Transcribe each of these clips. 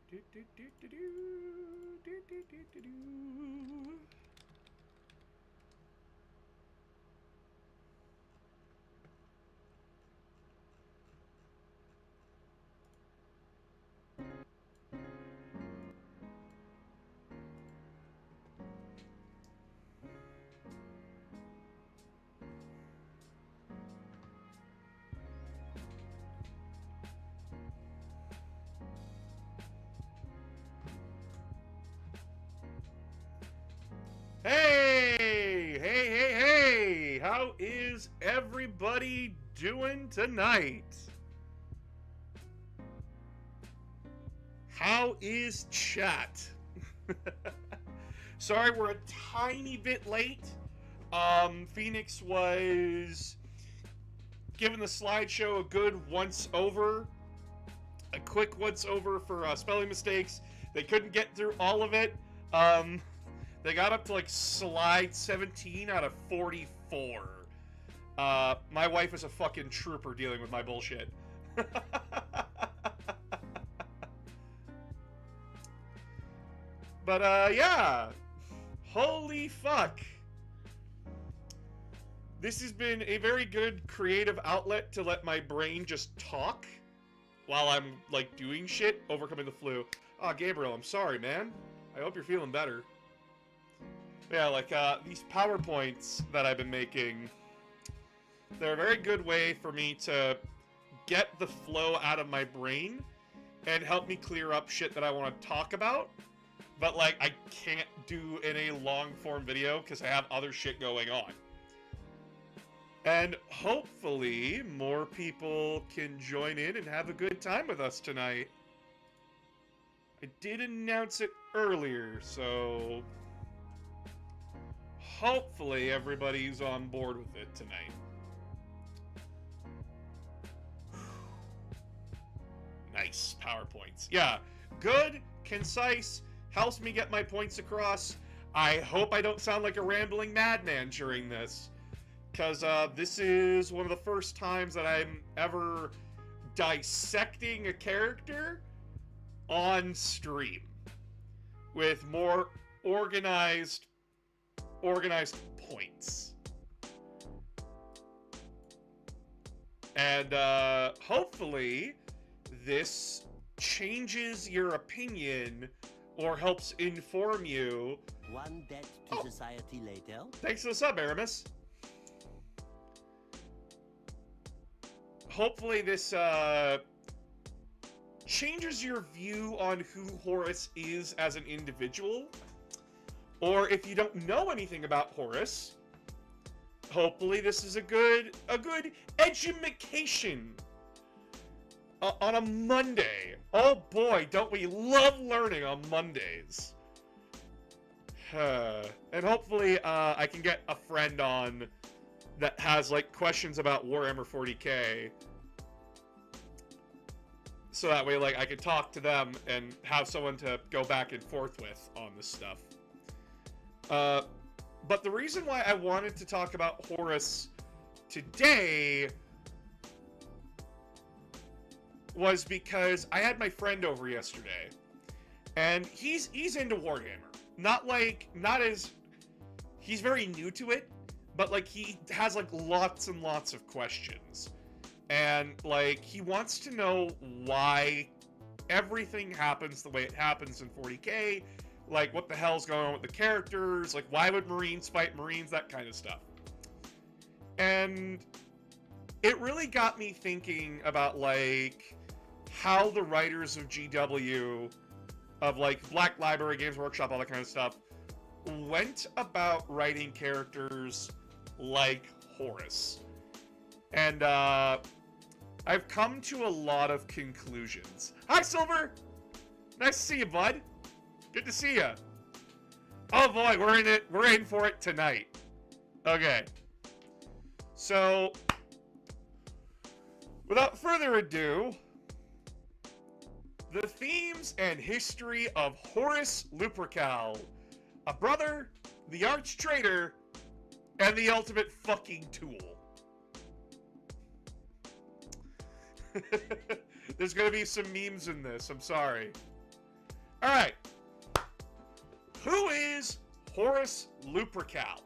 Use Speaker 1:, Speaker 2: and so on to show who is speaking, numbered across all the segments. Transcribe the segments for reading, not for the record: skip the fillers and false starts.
Speaker 1: Do, do, do, do, do, do, do, do, do, do. Hey, hey, hey, hey! How is everybody doing tonight? How is chat? Sorry, we're a tiny bit late. Phoenix was giving the slideshow a good once over, a quick once over for spelling mistakes. They couldn't get through all of it. They got up to like slide 17 out of 44. My wife is a fucking trooper dealing with my bullshit. But yeah. Holy fuck. This has been a very good creative outlet to let my brain just talk while I'm like doing shit, overcoming the flu. Oh, Gabriel, I'm sorry, man. I hope you're feeling better. Yeah, like these PowerPoints that I've been making, they're a very good way for me to get the flow out of my brain and help me clear up shit that I want to talk about. But like, I can't do in a long form video because I have other shit going on. And hopefully more people can join in and have a good time with us tonight. I did announce it earlier, so hopefully everybody's on board with it tonight. Nice PowerPoints. Yeah, good, concise, helps me get my points across. I hope I don't sound like a rambling madman during this, because this is one of the first times that I'm ever dissecting a character on stream with more organized points. And hopefully this changes your opinion or helps inform you.
Speaker 2: One debt to society later.
Speaker 1: Thanks for the sub, Aramis. Hopefully this changes your view on who Horus is as an individual. Or if you don't know anything about Horus, hopefully this is a good edumacation on a Monday. Oh boy, don't we love learning on Mondays. And hopefully I can get a friend on that has like questions about Warhammer 40k. So that way like I could talk to them and have someone to go back and forth with on this stuff. But the reason why I wanted to talk about Horus today was because I had my friend over yesterday, and he's into Warhammer. He's very new to it, but like he has like lots and lots of questions. And like he wants to know why everything happens the way it happens in 40k. Like, what the hell's going on with the characters? Like, why would Marines fight Marines? That kind of stuff. And it really got me thinking about, like, how the writers of GW, of, like, Black Library, Games Workshop, all that kind of stuff, went about writing characters like Horus. And, I've come to a lot of conclusions. Hi, Silver! Nice to see you, bud. Good to see ya. Oh boy, we're in it. We're in for it tonight. Okay. So, without further ado, the themes and history of Horus Luprecal, a brother, the arch traitor, and the ultimate fucking tool. There's gonna be some memes in this, I'm sorry. Alright. Who is Horus Luprecal?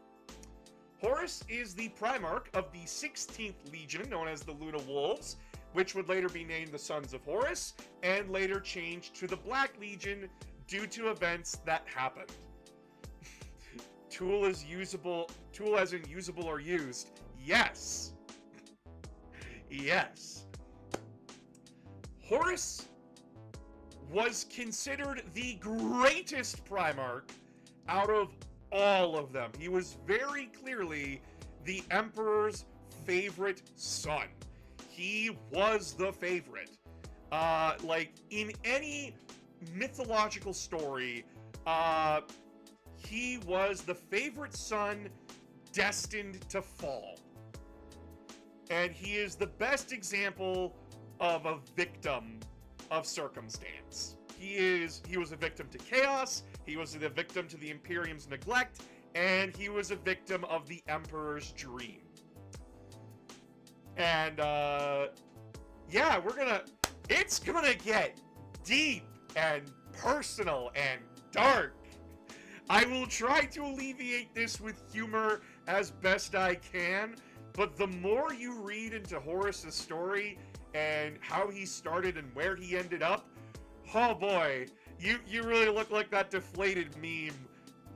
Speaker 1: Horus is the Primarch of the 16th Legion, known as the Luna Wolves, which would later be named the Sons of Horus, and later changed to the Black Legion due to events that happened. Tool as in usable or used. Yes. Yes. Horus was considered the greatest Primarch out of all of them. He was very clearly the Emperor's favorite son. He was the favorite. Like, in any mythological story, he was the favorite son destined to fall. And he is the best example of a victim of circumstance. He was a victim to chaos, he was a victim to the Imperium's neglect, and he was a victim of the Emperor's dream. And, yeah, it's gonna get deep and personal and dark. I will try to alleviate this with humor as best I can, but the more you read into Horus's story and how he started and where he ended up, oh boy, you really look like that deflated meme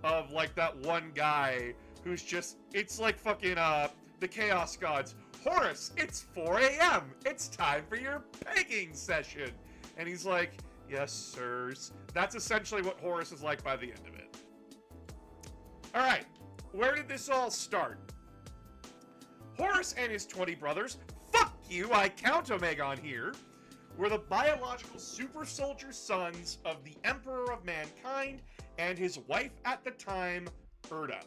Speaker 1: of like that one guy who's just, it's like fucking the Chaos Gods. Horus, it's 4 a.m. It's time for your pegging session. And he's like, yes, sirs. That's essentially what Horus is like by the end of it. Alright, where did this all start? Horus and his 20 brothers, fuck you, I count Omegon here, were the biological super soldier sons of the Emperor of Mankind and his wife at the time, Erda.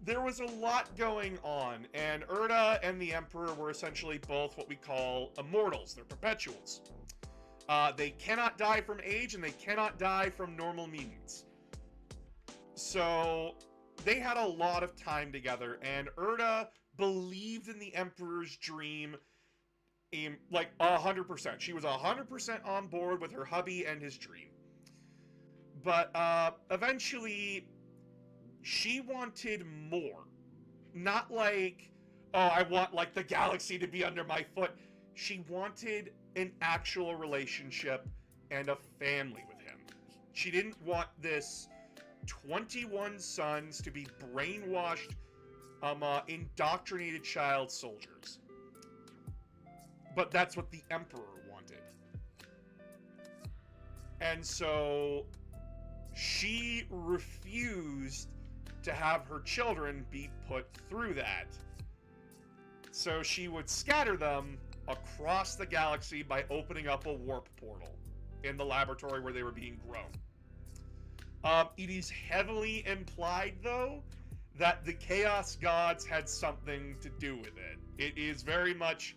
Speaker 1: There was a lot going on, and Erda and the Emperor were essentially both what we call immortals. They're perpetuals. They cannot die from age, and they cannot die from normal means. So, they had a lot of time together, and Erda believed in the Emperor's dream like 100%. She was 100% on board with her hubby and his dream. But eventually, she wanted more. Not like, oh, I want like the galaxy to be under my foot. She wanted an actual relationship and a family with him. She didn't want this 21 sons to be brainwashed, indoctrinated child soldiers. But that's what the Emperor wanted. And so she refused to have her children be put through that. So she would scatter them across the galaxy by opening up a warp portal in the laboratory where they were being grown. It is heavily implied, though, that the Chaos Gods had something to do with it. It is very much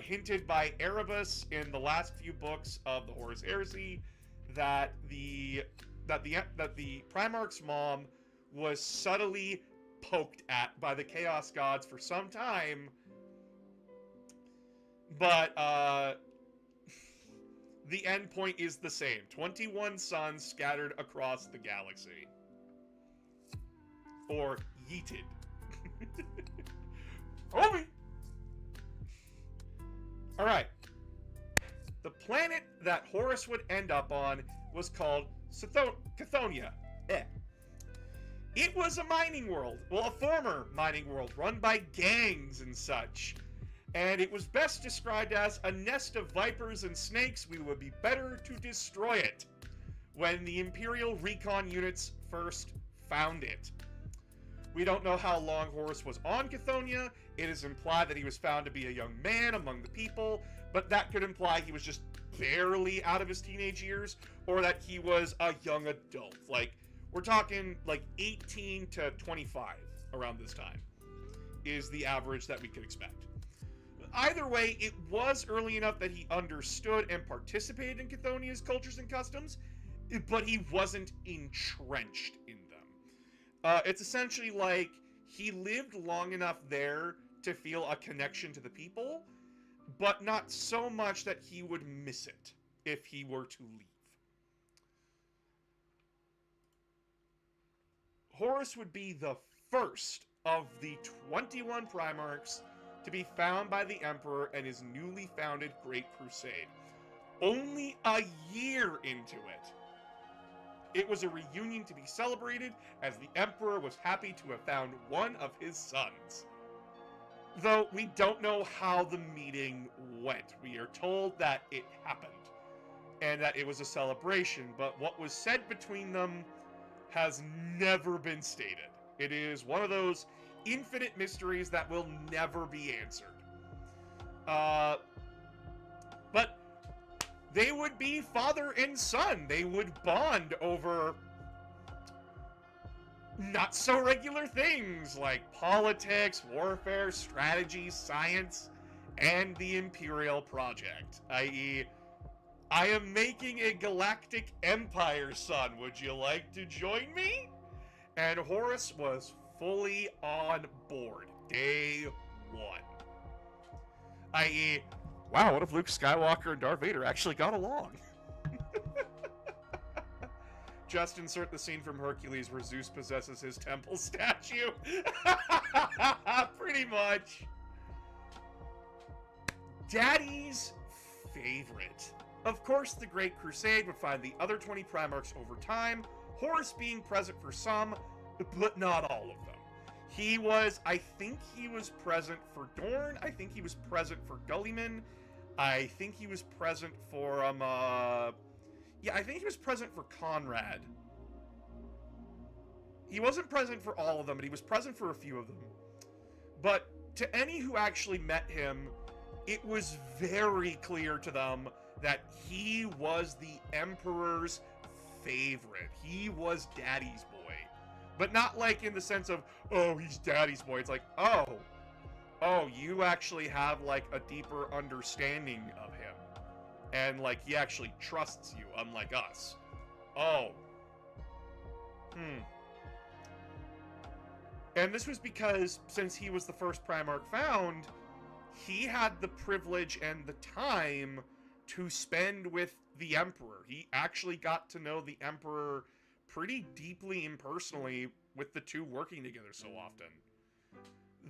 Speaker 1: hinted by Erebus in the last few books of the Horus Heresy that the Primarch's mom was subtly poked at by the Chaos Gods for some time, but the end point is the same. 21 sons scattered across the galaxy. Or yeeted. Homie! Alright. The planet that Horus would end up on was called Chthoniya. It was a mining world. Well, a former mining world run by gangs and such. And it was best described as a nest of vipers and snakes. We would be better to destroy it when the Imperial recon units first found it. We don't know how long Horus was on Chthoniya. It is implied that he was found to be a young man among the people, but that could imply he was just barely out of his teenage years, or that he was a young adult. Like, we're talking like 18 to 25 around this time is the average that we could expect. Either way, it was early enough that he understood and participated in Chthoniya's cultures and customs, but he wasn't entrenched in them. It's essentially like he lived long enough there to feel a connection to the people, but not so much that he would miss it if he were to leave. Horus would be the first of the 21 Primarchs to be found by the Emperor and his newly founded Great Crusade. Only a year into it, it was a reunion to be celebrated, as the Emperor was happy to have found one of his sons. Though we don't know how the meeting went. We are told that it happened, and that it was a celebration, but what was said between them has never been stated. It is one of those infinite mysteries that will never be answered. But they would be father and son. They would bond over not so regular things like politics, warfare, strategy, science, and the Imperial Project, i.e., I am making a galactic empire, son. Would you like to join me? And Horus was fully on board. Day one. I.e., wow, what if Luke Skywalker and Darth Vader actually got along? Just insert the scene from Hercules where Zeus possesses his temple statue. Pretty much. Daddy's favorite. Of course, the Great Crusade would find the other 20 Primarchs over time, Horus being present for some, but not all of them. I think he was present for Dorn, I think he was present for Gulliman, I think he was present for, I think he was present for Conrad. He wasn't present for all of them, but he was present for a few of them. But to any who actually met him, it was very clear to them that he was the Emperor's favorite. He was Daddy's boy. But not like in the sense of, oh, he's Daddy's boy. It's like, oh, you actually have like a deeper understanding of him. And like, he actually trusts you, unlike us. And this was because, since he was the first Primarch found, he had the privilege and the time to spend with the Emperor. He actually got to know the Emperor pretty deeply and personally, with the two working together so often.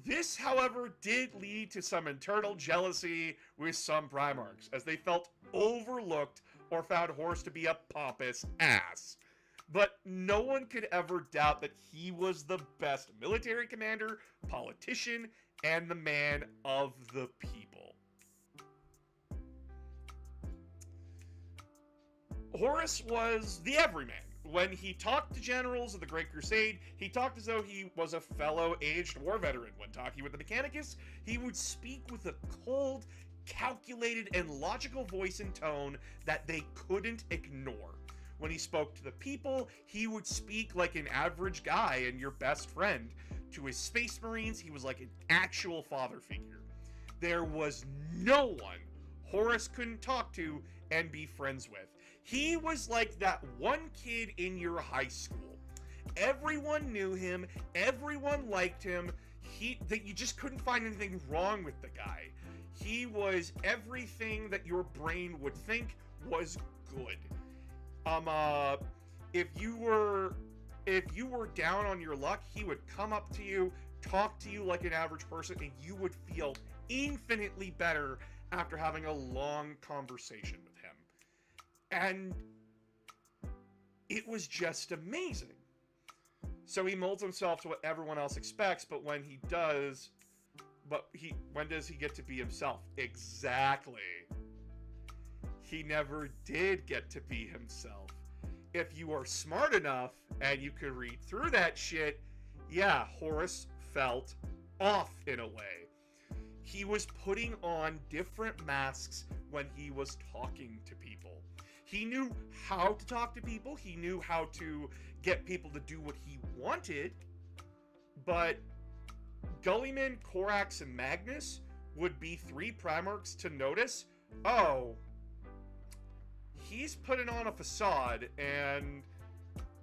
Speaker 1: This, however, did lead to some internal jealousy with some Primarchs, as they felt overlooked or found Horus to be a pompous ass. But no one could ever doubt that he was the best military commander, politician, and the man of the people. Horus was the everyman. When he talked to generals of the Great Crusade, he talked as though he was a fellow aged war veteran. When talking with the Mechanicus, he would speak with a cold, calculated, and logical voice and tone that they couldn't ignore. When he spoke to the people, he would speak like an average guy and your best friend. To his Space Marines, he was like an actual father figure. There was no one Horus couldn't talk to and be friends with. He was like that one kid in your high school. Everyone knew him, everyone liked him, that you just couldn't find anything wrong with the guy. He was everything that your brain would think was good. If you were down on your luck, he would come up to you, talk to you like an average person, and you would feel infinitely better after having a long conversation with him. And it was just amazing. So he molds himself to what everyone else expects, but when does he get to be himself? Exactly. He never did get to be himself. If you are smart enough and you could read through that shit, yeah, Horus felt off in a way. He was putting on different masks when he was talking to people. He knew how to talk to people. He knew how to get people to do what he wanted. But Gulliman, Corax, and Magnus would be three Primarchs to notice, oh, he's putting on a facade, and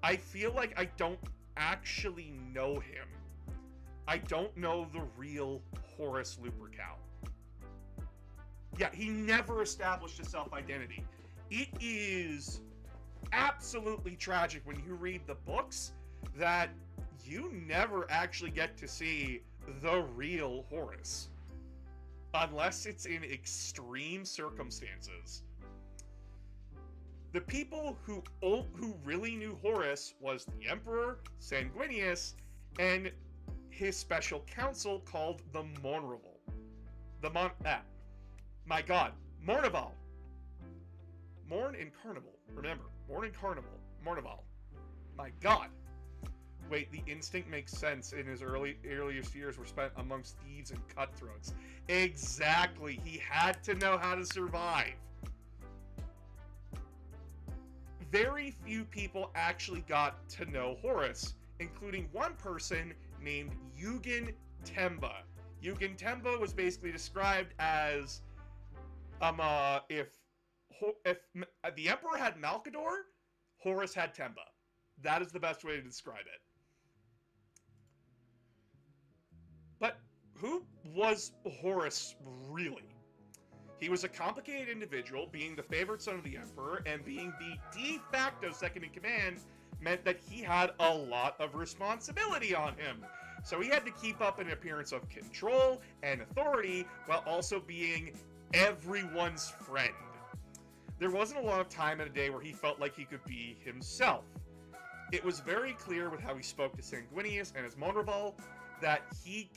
Speaker 1: I feel like I don't actually know him. I don't know the real Horus Luprecal. Yeah, he never established a self-identity. It is absolutely tragic when you read the books that you never actually get to see the real Horus. Unless it's in extreme circumstances. The people who really knew Horus was the Emperor, Sanguinius, and his special council called the Mournival. My god, Mournival. Mourn and Carnival. Remember, Mourn and Carnival. Mournival. My god. Wait, the instinct makes sense. In his earliest years were spent amongst thieves and cutthroats. Exactly. He had to know how to survive. Very few people actually got to know Horus, including one person named Eugen Temba. Eugen Temba was basically described as, if the Emperor had Malcador, Horus had Temba. That is the best way to describe it. But who was Horus really? He was a complicated individual, being the favorite son of the Emperor, and being the de facto second in command meant that he had a lot of responsibility on him. So he had to keep up an appearance of control and authority while also being everyone's friend. There wasn't a lot of time in a day where he felt like he could be himself. It was very clear with how he spoke to Sanguinius and his Mournival that he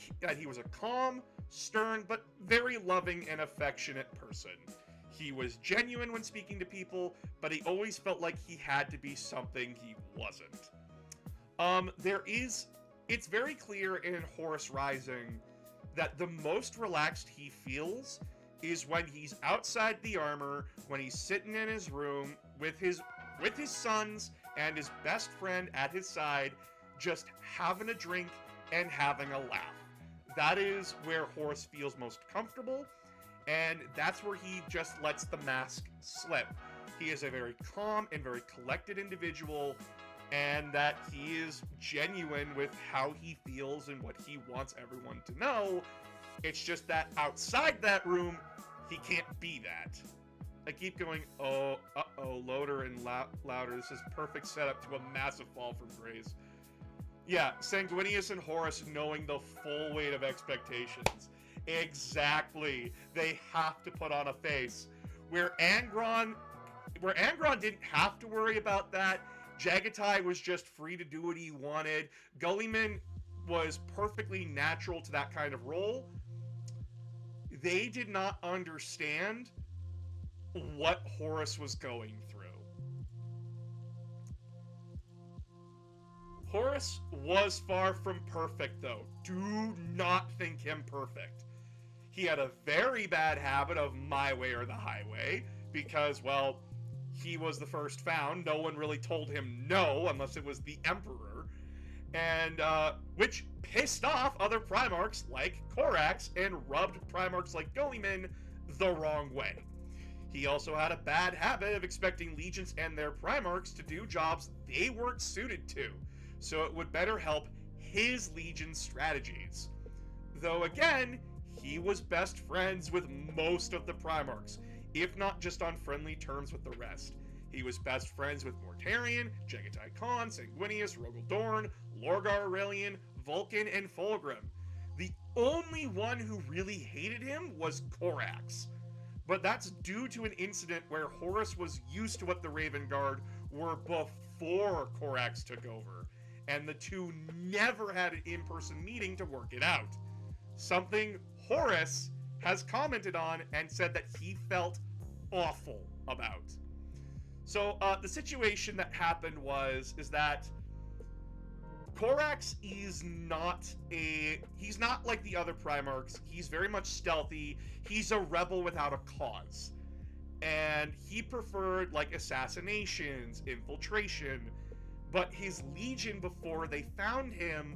Speaker 1: was a calm, stern, but very loving and affectionate person. He was genuine when speaking to people, but he always felt like he had to be something he wasn't. It's very clear in Horus Rising that the most relaxed he feels is when he's outside the armor, when he's sitting in his room with his sons and his best friend at his side, just having a drink and having a laugh. That is where Horus feels most comfortable, and that's where he just lets the mask slip. He is a very calm and very collected individual, and that he is genuine with how he feels and what he wants everyone to know. It's just that outside that room, he can't be that. I keep going, louder and louder. This is perfect setup to a massive fall from grace. Yeah, Sanguinius and Horus knowing the full weight of expectations. Exactly. They have to put on a face. Where Angron didn't have to worry about that. Jagatai was just free to do what he wanted. Gulliman was perfectly natural to that kind of role. They did not understand what Horus was going through. Horus was far from perfect, though. Do not think him perfect. He had a very bad habit of my way or the highway, because, well, he was the first found. No one really told him no, unless it was the Emperor. And, which pissed off other Primarchs like Corax and rubbed Primarchs like Gulliman the wrong way. He also had a bad habit of expecting legions and their Primarchs to do jobs they weren't suited to, so it would better help his legion strategies. Though again, he was best friends with most of the Primarchs, if not just on friendly terms with the rest. He was best friends with Mortarion, Jagatai Khan, Sanguinius, Rogel Dorn, Lorgar Aurelian, Vulcan, and Fulgrim. The only one who really hated him was Corax. But that's due to an incident where Horus was used to what the Raven Guard were before Corax took over, and the two never had an in-person meeting to work it out. Something Horus has commented on and said that he felt awful about. So the situation that happened is that Corax is he's not like the other Primarchs. He's very much stealthy. He's a rebel without a cause. And he preferred like assassinations, infiltration, but his legion before they found him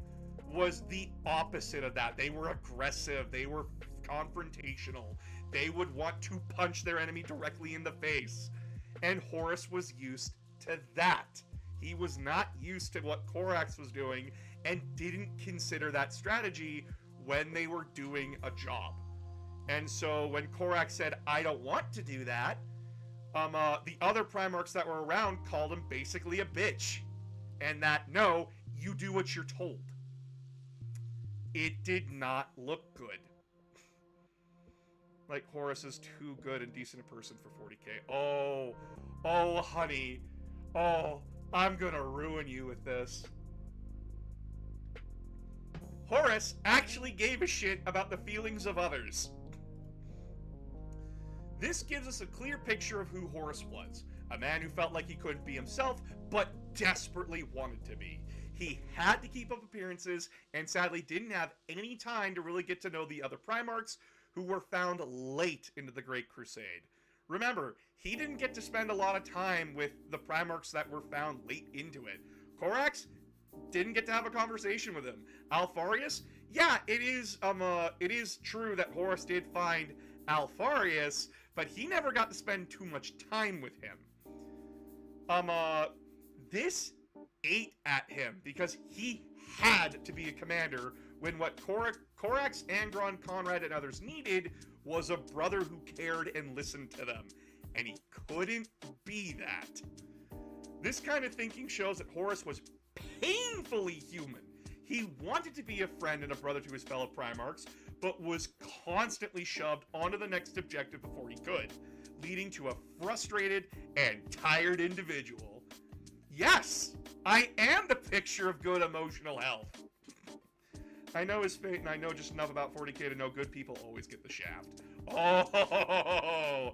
Speaker 1: was the opposite of that. They were aggressive, they were confrontational, they would want to punch their enemy directly in the face. And Horus was used to that. He was not used to what Corax was doing and didn't consider that strategy when they were doing a job. And so when Corax said, I don't want to do that, the other Primarchs that were around called him basically a bitch. And that, no, you do what you're told. It did not look good. Like, Horus is too good and decent a person for 40k. Oh, honey. Oh, I'm gonna ruin you with this. Horus actually gave a shit about the feelings of others. This gives us a clear picture of who Horus was. A man who felt like he couldn't be himself, but desperately wanted to be. He had to keep up appearances, and sadly didn't have any time to really get to know the other Primarchs, who were found late into the Great Crusade. Remember, he didn't get to spend a lot of time with the Primarchs that were found late into it. Corax didn't get to have a conversation with him. Alfarius, yeah, it is true that Horus did find Alfarius, but he never got to spend too much time with him. This ate at him because he had to be a commander when what Corax, Angron, Conrad, and others needed was a brother who cared and listened to them. And he couldn't be that. This kind of thinking shows that Horus was painfully human. He wanted to be a friend and a brother to his fellow Primarchs, but was constantly shoved onto the next objective before he could, leading to a frustrated and tired individual. Yes, I am the picture of good emotional health. I know his fate, and I know just enough about 40k to know good people always get the shaft. Oh,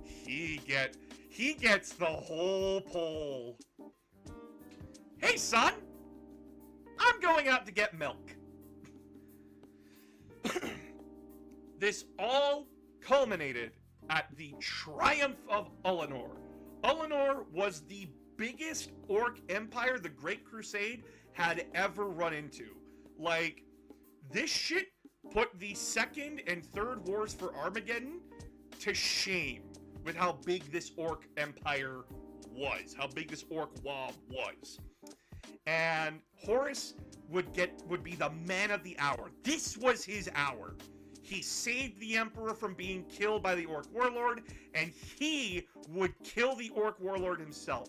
Speaker 1: he gets the whole pole. Hey, son! I'm going out to get milk. This all culminated at the triumph of Ullanor. Ullanor was the biggest orc empire the Great Crusade had ever run into. Like, this shit put the second and third wars for Armageddon to shame with how big this orc empire was, how big this orc wob was. And Horus would be the man of the hour. This was his hour. He saved the Emperor from being killed by the Orc Warlord, and he would kill the Orc Warlord himself.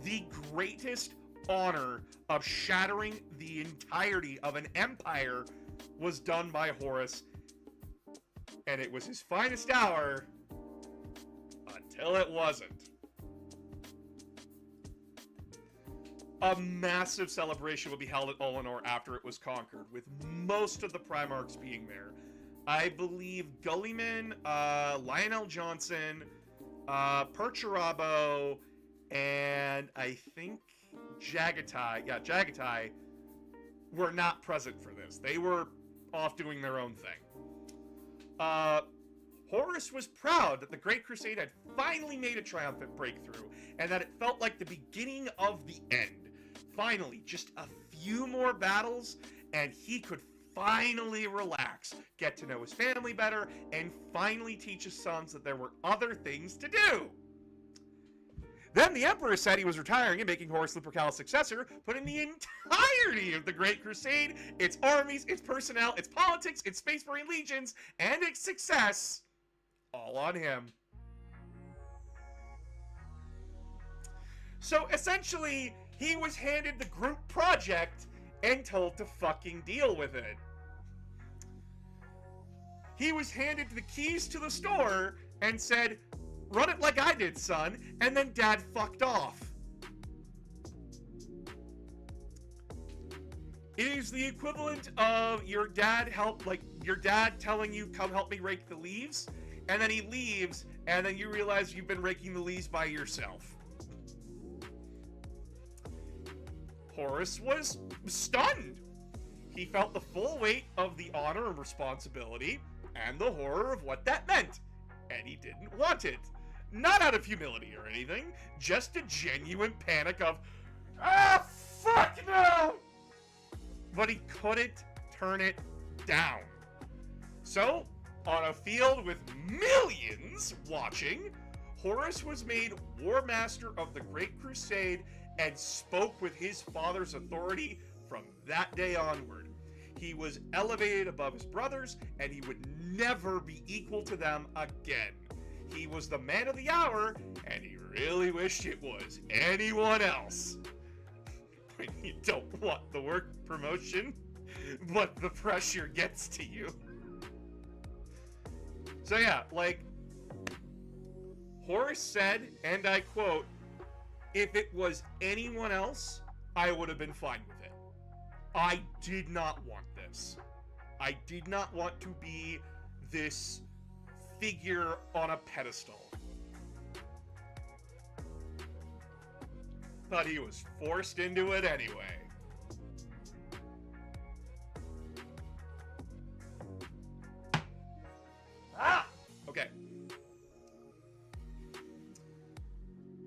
Speaker 1: The greatest honor of shattering the entirety of an empire was done by Horus, and it was his finest hour until it wasn't. A massive celebration would be held at Ullanor after it was conquered, with most of the Primarchs being there. I believe Gulliman, Lionel Johnson, Percherabo, and I think Jagatai were not present for this. They were off doing their own thing. Horus was proud that the Great Crusade had finally made a triumphant breakthrough, and that it felt like the beginning of the end. Finally, just a few more battles, and he could finally relax, get to know his family better, and finally teach his sons that there were other things to do. Then the Emperor said he was retiring and making Horus Luprecal successor, putting the entirety of the Great Crusade, its armies, its personnel, its politics, its Space Marine legions, and its success, all on him. So essentially, he was handed the group project and told to fucking deal with it. He was handed the keys to the store and said, "Run it like I did, son," and then Dad fucked off. It is the equivalent of your dad telling you, "Come help me rake the leaves," and then he leaves, and then you realize you've been raking the leaves by yourself. Horus was stunned. He felt the full weight of the honor and responsibility and the horror of what that meant, and he didn't want it. Not out of humility or anything, just a genuine panic of, fuck no! But he couldn't turn it down. So, on a field with millions watching, Horus was made War Master of the Great Crusade and spoke with his father's authority from that day onward. He was elevated above his brothers, and he would never be equal to them again. He was the man of the hour, and he really wished it was anyone else. when you don't want the work promotion, but the pressure gets to you. So yeah, like, Horus said, and I quote, "If it was anyone else, I would have been fine with it. I did not want this. I did not want to be this figure on a pedestal." But he was forced into it anyway. Okay.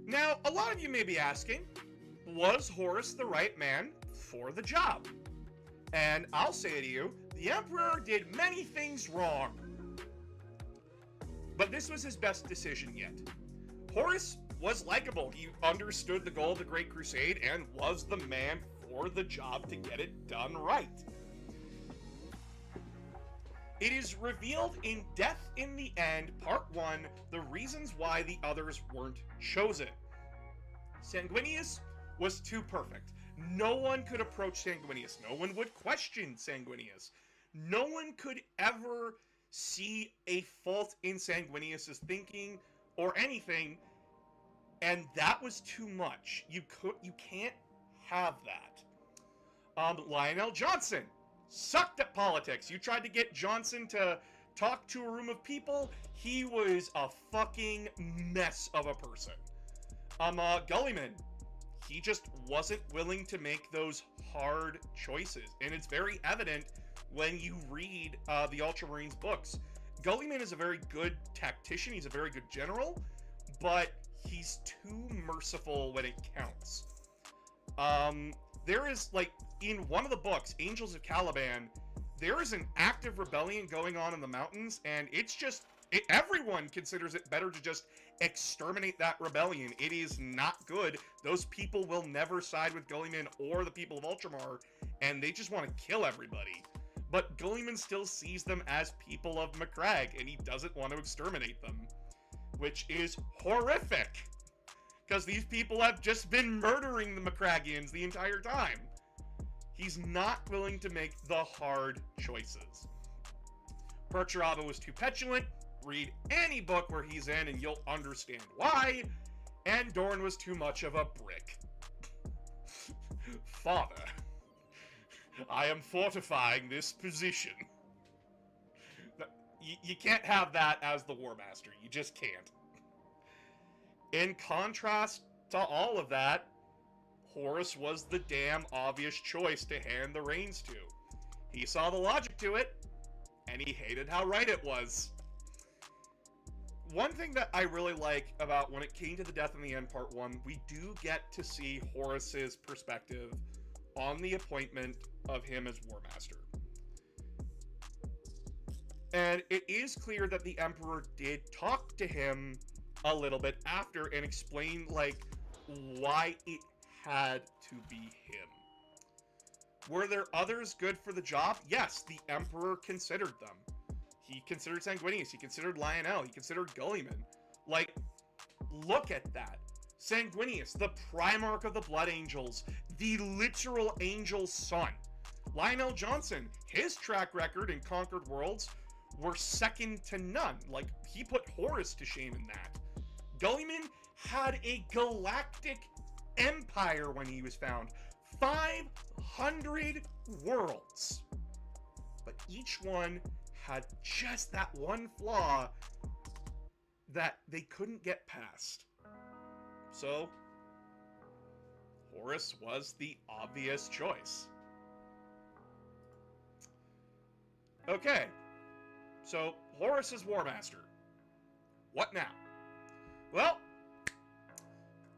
Speaker 1: Now, a lot of you may be asking, was Horus the right man for the job? And I'll say to you, the Emperor did many things wrong. But this was his best decision yet. Horus was likable. He understood the goal of the Great Crusade and was the man for the job to get it done right. It is revealed in Death in the End, Part 1, the reasons why the others weren't chosen. Sanguinius was too perfect. No one could approach Sanguinius. No one would question Sanguinius. No one could ever see a fault in Sanguinius's thinking or anything, and that was too much. You can't have that. Lionel Johnson sucked at politics. You tried to get Johnson to talk to a room of people, he was a fucking mess of a person. Gulliman, he just wasn't willing to make those hard choices, and it's very evident when you read the Ultramarines books. Gulliman is a very good tactician, he's a very good general, but he's too merciful when it counts. There is, like, in one of the books, Angels of Caliban, there is an active rebellion going on in the mountains, and it's just, everyone considers it better to just exterminate that rebellion. It is not good. Those people will never side with Gulliman or the people of Ultramar, and they just want to kill everybody. But Gulliman still sees them as people of Macragge, and he doesn't want to exterminate them, which is horrific, because these people have just been murdering the Macraggians the entire time. He's not willing to make the hard choices. Perturabo was too petulant. Read any book where he's in and you'll understand why. And Dorn was too much of a brick. Father, I am fortifying this position. You can't have that as the War Master. You just can't. In contrast to all of that, Horus was the damn obvious choice to hand the reins to. He saw the logic to it, and he hated how right it was. One thing that I really like about when it came to the Death in the End Part 1, we do get to see Horus's perspective on the appointment of him as War Master. And it is clear that the Emperor did talk to him a little bit after and explain, like, why it had to be him. Were there others good for the job? Yes, the Emperor considered them. He considered Sanguinius, he considered Lionel, he considered Gulliman. Like, look at that. Sanguinius, the Primarch of the Blood Angels, the literal Angel's son. Lionel Johnson, his track record in Conquered Worlds were second to none. Like, he put Horus to shame in that. Gulliman had a galactic empire when he was found. 500 worlds. But each one had just that one flaw that they couldn't get past. So, Horus was the obvious choice. Okay, so Horus is War Master. What now? Well,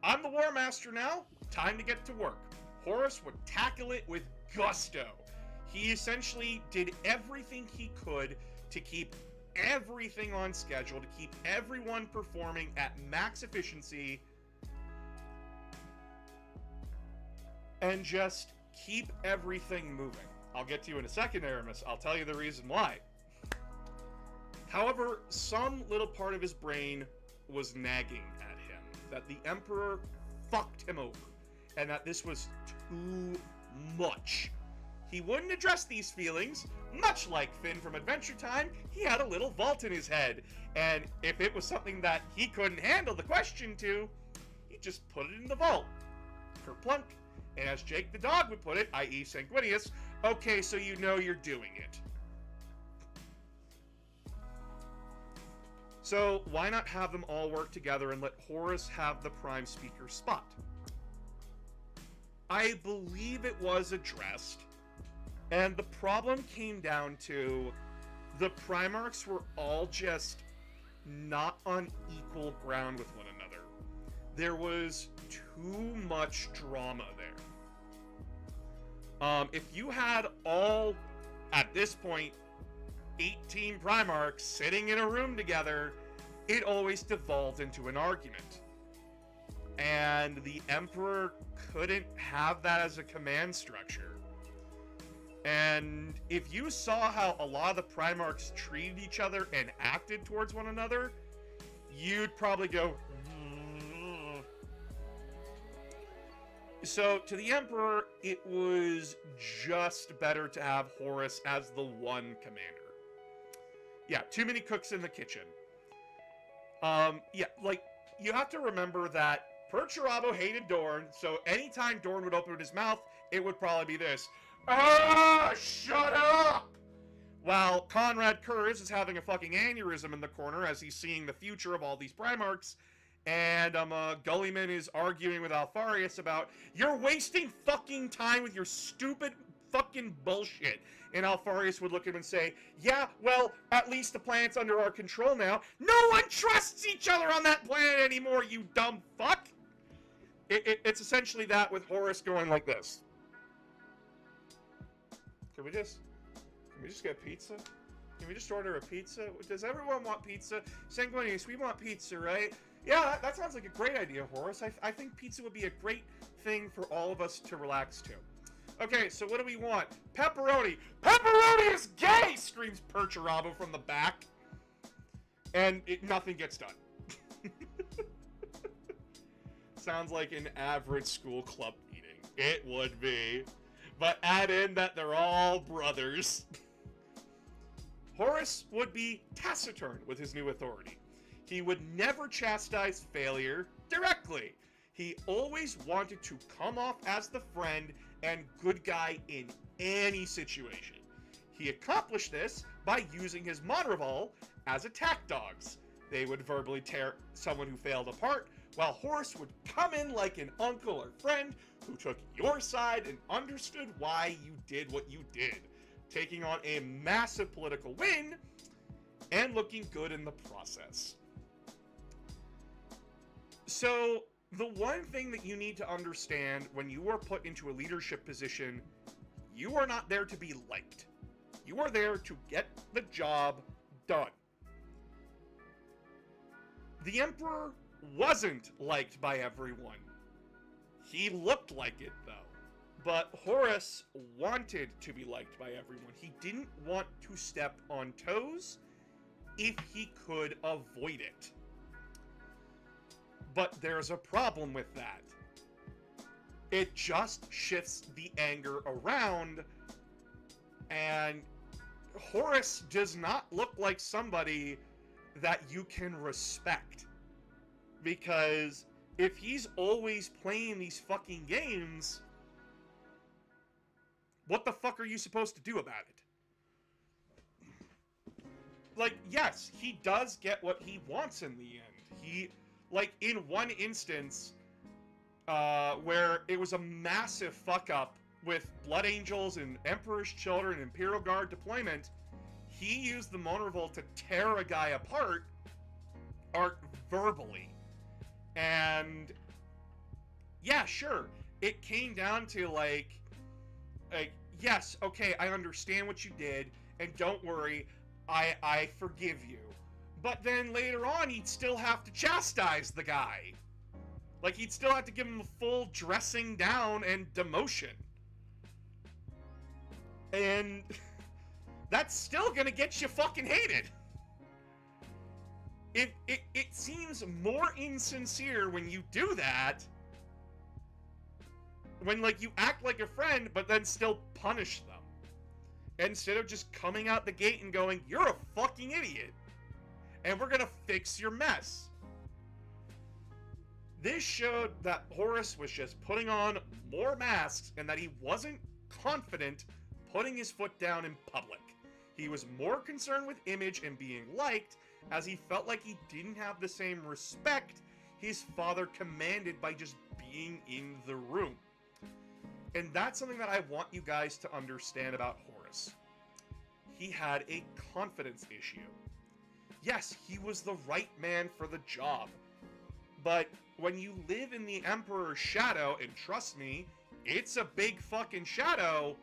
Speaker 1: I'm the War Master now. Time to get to work. Horus would tackle it with gusto. He essentially did everything he could to keep everything on schedule, to keep everyone performing at max efficiency, and just keep everything moving. I'll get to you in a second, Aramis. I'll tell you the reason why. However, some little part of his brain was nagging at him that the Emperor fucked him over. and that this was too much. He wouldn't address these feelings. Much like Finn from Adventure Time, he had a little vault in his head, and if it was something that he couldn't handle the question to, he'd just put it in the vault. Kerplunk. And as Jake the dog would put it, i.e. Sanguinius, okay, so you know you're doing it. So why not have them all work together and let Horus have the Prime Speaker spot? I believe it was addressed, and the problem came down to the Primarchs were all just not on equal ground with one another. There was too much drama there. If you had all, at this point, 18 Primarchs sitting in a room together, it always devolved into an argument. And the Emperor couldn't have that as a command structure. And if you saw how a lot of the Primarchs treated each other and acted towards one another, you'd probably go, "Ugh." So to the Emperor, it was just better to have Horus as the one commander. Yeah, too many cooks in the kitchen. Yeah, like, you have to remember that Perturabo hated Dorn, so anytime Dorn would open his mouth, it would probably be this. Ah, shut up! While Conrad Kurz is having a fucking aneurysm in the corner as he's seeing the future of all these Primarchs, and Gulliman is arguing with Alfarius about, you're wasting fucking time with your stupid fucking bullshit. And Alfarius would look at him and say, yeah, well, at least the planet's under our control now. No one trusts each other on that planet anymore, you dumb fuck! It's essentially that with Horus going like this. Can we just get pizza? Can we just order a pizza? Does everyone want pizza? Sanguinius, we want pizza, right? Yeah, that sounds like a great idea, Horus. I think pizza would be a great thing for all of us to relax to. Okay, so what do we want? Pepperoni! Pepperoni is gay! Screams Perturabo from the back. And nothing gets done. Sounds like an average school club meeting. It would be. But add in that they're all brothers. Horus would be taciturn with his new authority. He would never chastise failure directly. He always wanted to come off as the friend and good guy in any situation. He accomplished this by using his Monreval as attack dogs. They would verbally tear someone who failed apart, while Horus would come in like an uncle or friend who took your side and understood why you did what you did, taking on a massive political win and looking good in the process. So, the one thing that you need to understand when you are put into a leadership position, you are not there to be liked. You are there to get the job done. The Emperor wasn't liked by everyone. He looked like it, though. But Horus wanted to be liked by everyone. He didn't want to step on toes if he could avoid it. But there's a problem with that. It just shifts the anger around, and Horus does not look like somebody that you can respect. Because if he's always playing these fucking games, what the fuck are you supposed to do about it? Like, yes, he does get what he wants in the end. He, like, in one instance, where it was a massive fuck-up with Blood Angels and Emperor's Children and Imperial Guard deployment, he used the Monreval to tear a guy apart, verbally. And, yeah, sure, it came down to, like, yes, okay, I understand what you did, and don't worry, I forgive you. But then later on, he'd still have to chastise the guy. Like, he'd still have to give him a full dressing down and demotion. And that's still gonna get you fucking hated. It seems more insincere when you do that when like you act like a friend, but then still punish them. Instead of just coming out the gate and going, "You're a fucking idiot, and we're gonna fix your mess." This showed that Horus was just putting on more masks and that he wasn't confident putting his foot down in public. He was more concerned with image and being liked, as he felt like he didn't have the same respect his father commanded by just being in the room. And that's something that I want you guys to understand about Horus. He had a confidence issue. Yes, he was the right man for the job. But when you live in the Emperor's shadow, and trust me, it's a big fucking shadow,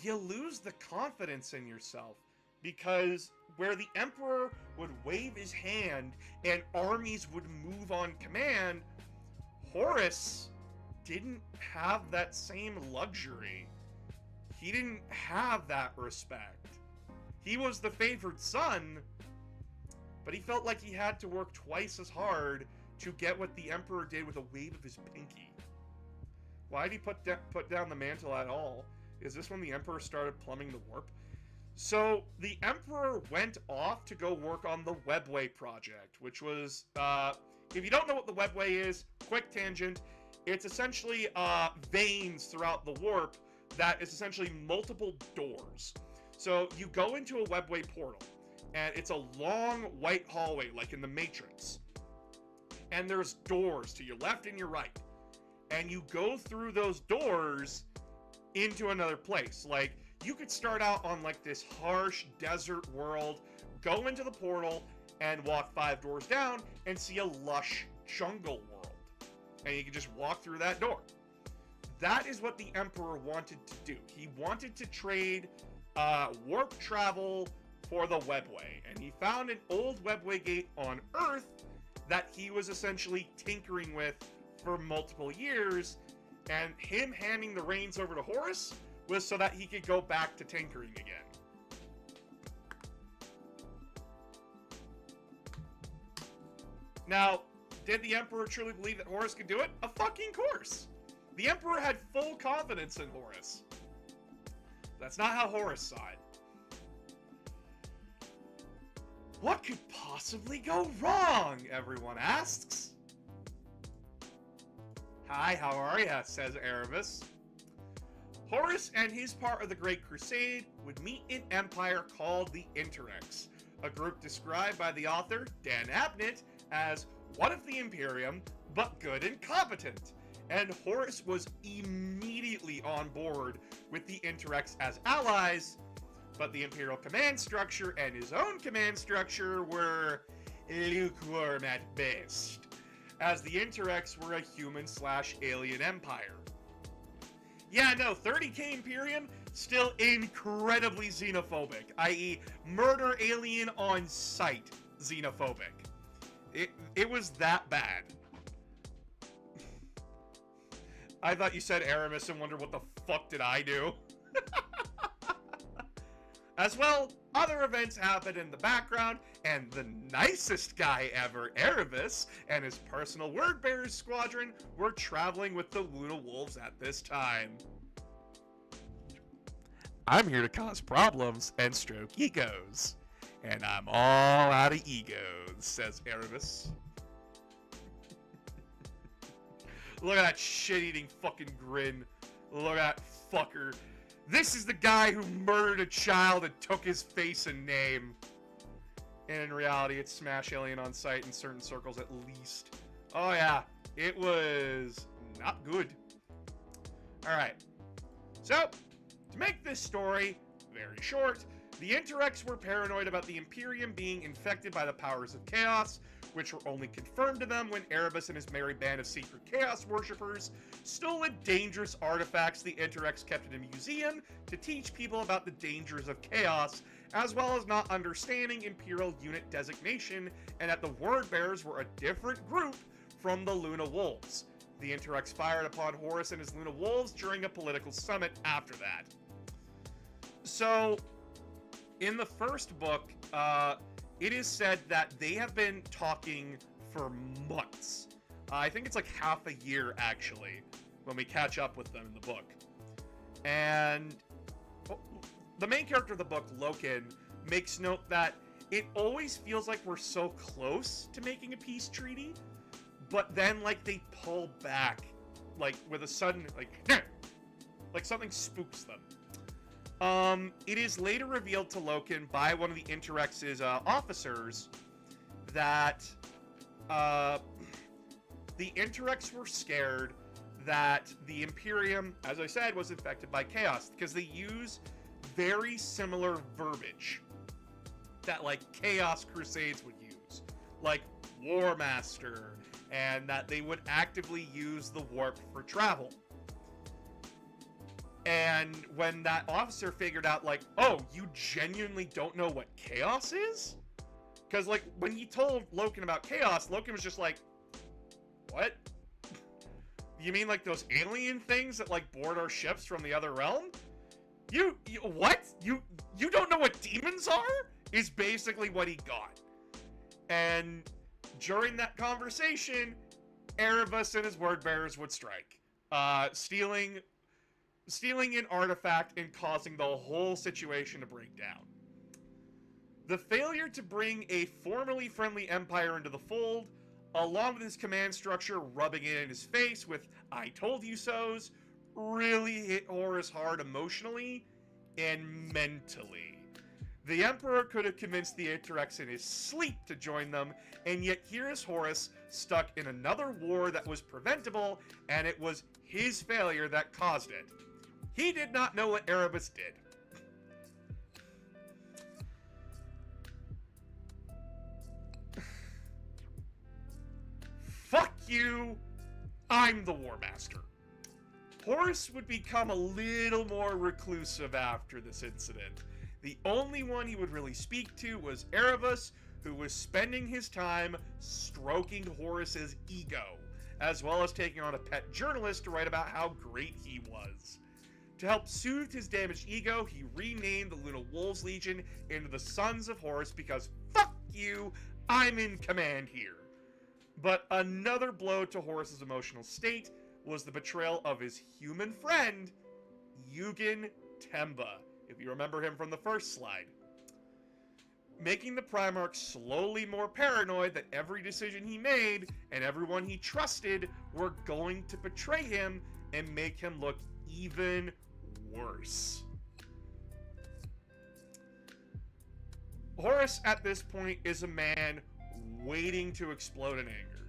Speaker 1: you lose the confidence in yourself. Because where the Emperor would wave his hand and armies would move on command, Horus didn't have that same luxury. He didn't have that respect. He was the favored son, but he felt like he had to work twice as hard to get what the Emperor did with a wave of his pinky. Why did he put down the mantle at all? Is this when the Emperor started plumbing the warp? So, the Emperor went off to go work on the Webway project, which was, if you don't know what the Webway is, quick tangent, it's essentially veins throughout the warp that is essentially multiple doors. So, you go into a Webway portal, and it's a long white hallway, like in the Matrix. And there's doors to your left and your right. And you go through those doors into another place. Like, you could start out on like this harsh desert world, go into the portal, and walk 5 doors down and see a lush jungle world. And you can just walk through that door. That is what the Emperor wanted to do. He wanted to trade warp travel for the Webway. And he found an old Webway gate on Earth that he was essentially tinkering with for multiple years. And him handing the reins over to Horus was so that he could go back to tinkering again. Now, did the Emperor truly believe that Horus could do it? Of fucking course! The Emperor had full confidence in Horus. That's not how Horus saw it. What could possibly go wrong, everyone asks. Hi, how are ya? Says Erebus. Horus and his part of the Great Crusade would meet an empire called the Interrex, a group described by the author, Dan Abnett, as one of the Imperium, but good and competent. And Horus was immediately on board with the Interrex as allies, but the Imperial command structure and his own command structure were lukewarm at best, as the Interrex were a human/alien empire. Yeah, no, 30k Imperium, still incredibly xenophobic, i.e. murder alien on sight xenophobic. It was that bad. I thought you said Aramis and wondered what the fuck did I do? As well, other events happened in the background, and the nicest guy ever, Erebus, and his personal word-bearers squadron were traveling with the Luna Wolves at this time. I'm here to cause problems and stroke egos. And I'm all out of egos, says Erebus. Look at that shit-eating fucking grin. Look at that fucker. This is the guy who murdered a child and took his face and name. And in reality, it's Smash Alien on sight in certain circles at least. Oh yeah, it was not good. Alright. So, to make this story very short, the Interrex were paranoid about the Imperium being infected by the powers of chaos, which were only confirmed to them when Erebus and his merry band of secret chaos worshippers stole dangerous artifacts the Interrex kept in a museum to teach people about the dangers of chaos, as well as not understanding Imperial unit designation, and that the word-bearers were a different group from the Luna Wolves. The Interrex fired upon Horus and his Luna Wolves during a political summit after that. So, in the first book, it is said that they have been talking for months. I think it's like half a year, actually, when we catch up with them in the book. And the main character of the book, Loken, makes note that it always feels like we're so close to making a peace treaty, but then, like, they pull back, like, with a sudden, like something spooks them. It is later revealed to Loken by one of the Interex's officers that the Interex were scared that the Imperium, as I said, was infected by chaos, because they use very similar verbiage that, like, Chaos Crusades would use, like War Master, and that they would actively use the warp for travel. And when that officer figured out, like, oh, you genuinely don't know what chaos is? Because, like, when he told Loken about chaos, Loken was just like, what? You mean, like, those alien things that, like, board our ships from the other realm? You what? You don't know what demons are? Is basically what he got. And during that conversation, Erebus and his word bearers would strike. Stealing an artifact and causing the whole situation to break down. The failure to bring a formerly friendly empire into the fold, along with his command structure rubbing it in his face with "I told you so's," really hit Horus hard emotionally and mentally. The Emperor could have convinced the Interex in his sleep to join them, and yet here is Horus stuck in another war that was preventable, and it was his failure that caused it. He did not know what Erebus did. Fuck you! I'm the War Master. Horus would become a little more reclusive after this incident. The only one he would really speak to was Erebus, who was spending his time stroking Horus's ego, as well as taking on a pet journalist to write about how great he was. To help soothe his damaged ego, he renamed the Luna Wolves Legion into the Sons of Horus because, fuck you, I'm in command here. But another blow to Horus's emotional state was the betrayal of his human friend, Yugen Temba, if you remember him from the first slide. Making the Primarch slowly more paranoid that every decision he made and everyone he trusted were going to betray him and make him look even worse. Horus at this point is a man waiting to explode in anger.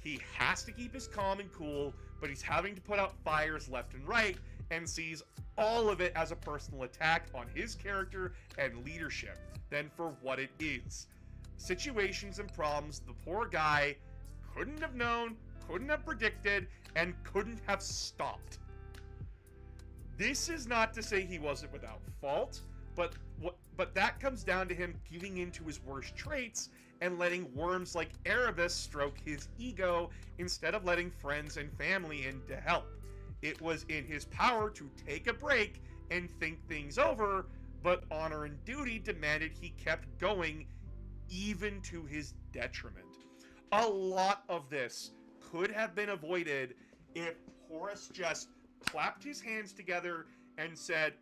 Speaker 1: He has to keep his calm and cool, but he's having to put out fires left and right and sees all of it as a personal attack on his character and leadership than for what it is. Situations and problems the poor guy couldn't have known, couldn't have predicted, and couldn't have stopped. This is not to say he wasn't without fault, but that comes down to him giving in to his worst traits and letting worms like Erebus stroke his ego instead of letting friends and family in to help. It was in his power to take a break and think things over, but honor and duty demanded he kept going, even to his detriment. A lot of this could have been avoided if Horus just clapped his hands together and said,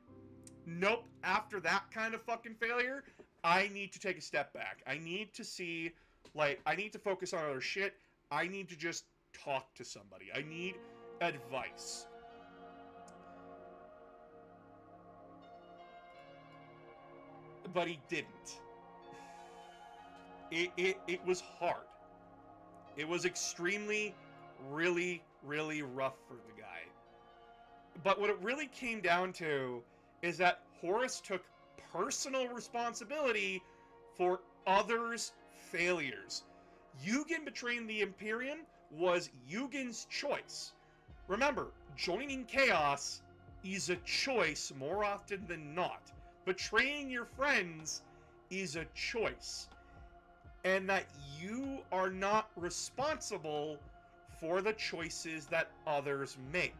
Speaker 1: nope, after that kind of fucking failure, I need to take a step back. I need to see, like, I need to focus on other shit. I need to just talk to somebody. I need advice. But he didn't. It was hard. It was extremely, really, really rough for the guy. But what it really came down to is that Horus took personal responsibility for others' failures. Yugen betraying the Imperium was Yugen's choice. Remember, joining Chaos is a choice more often than not. Betraying your friends is a choice. And that you are not responsible for the choices that others make.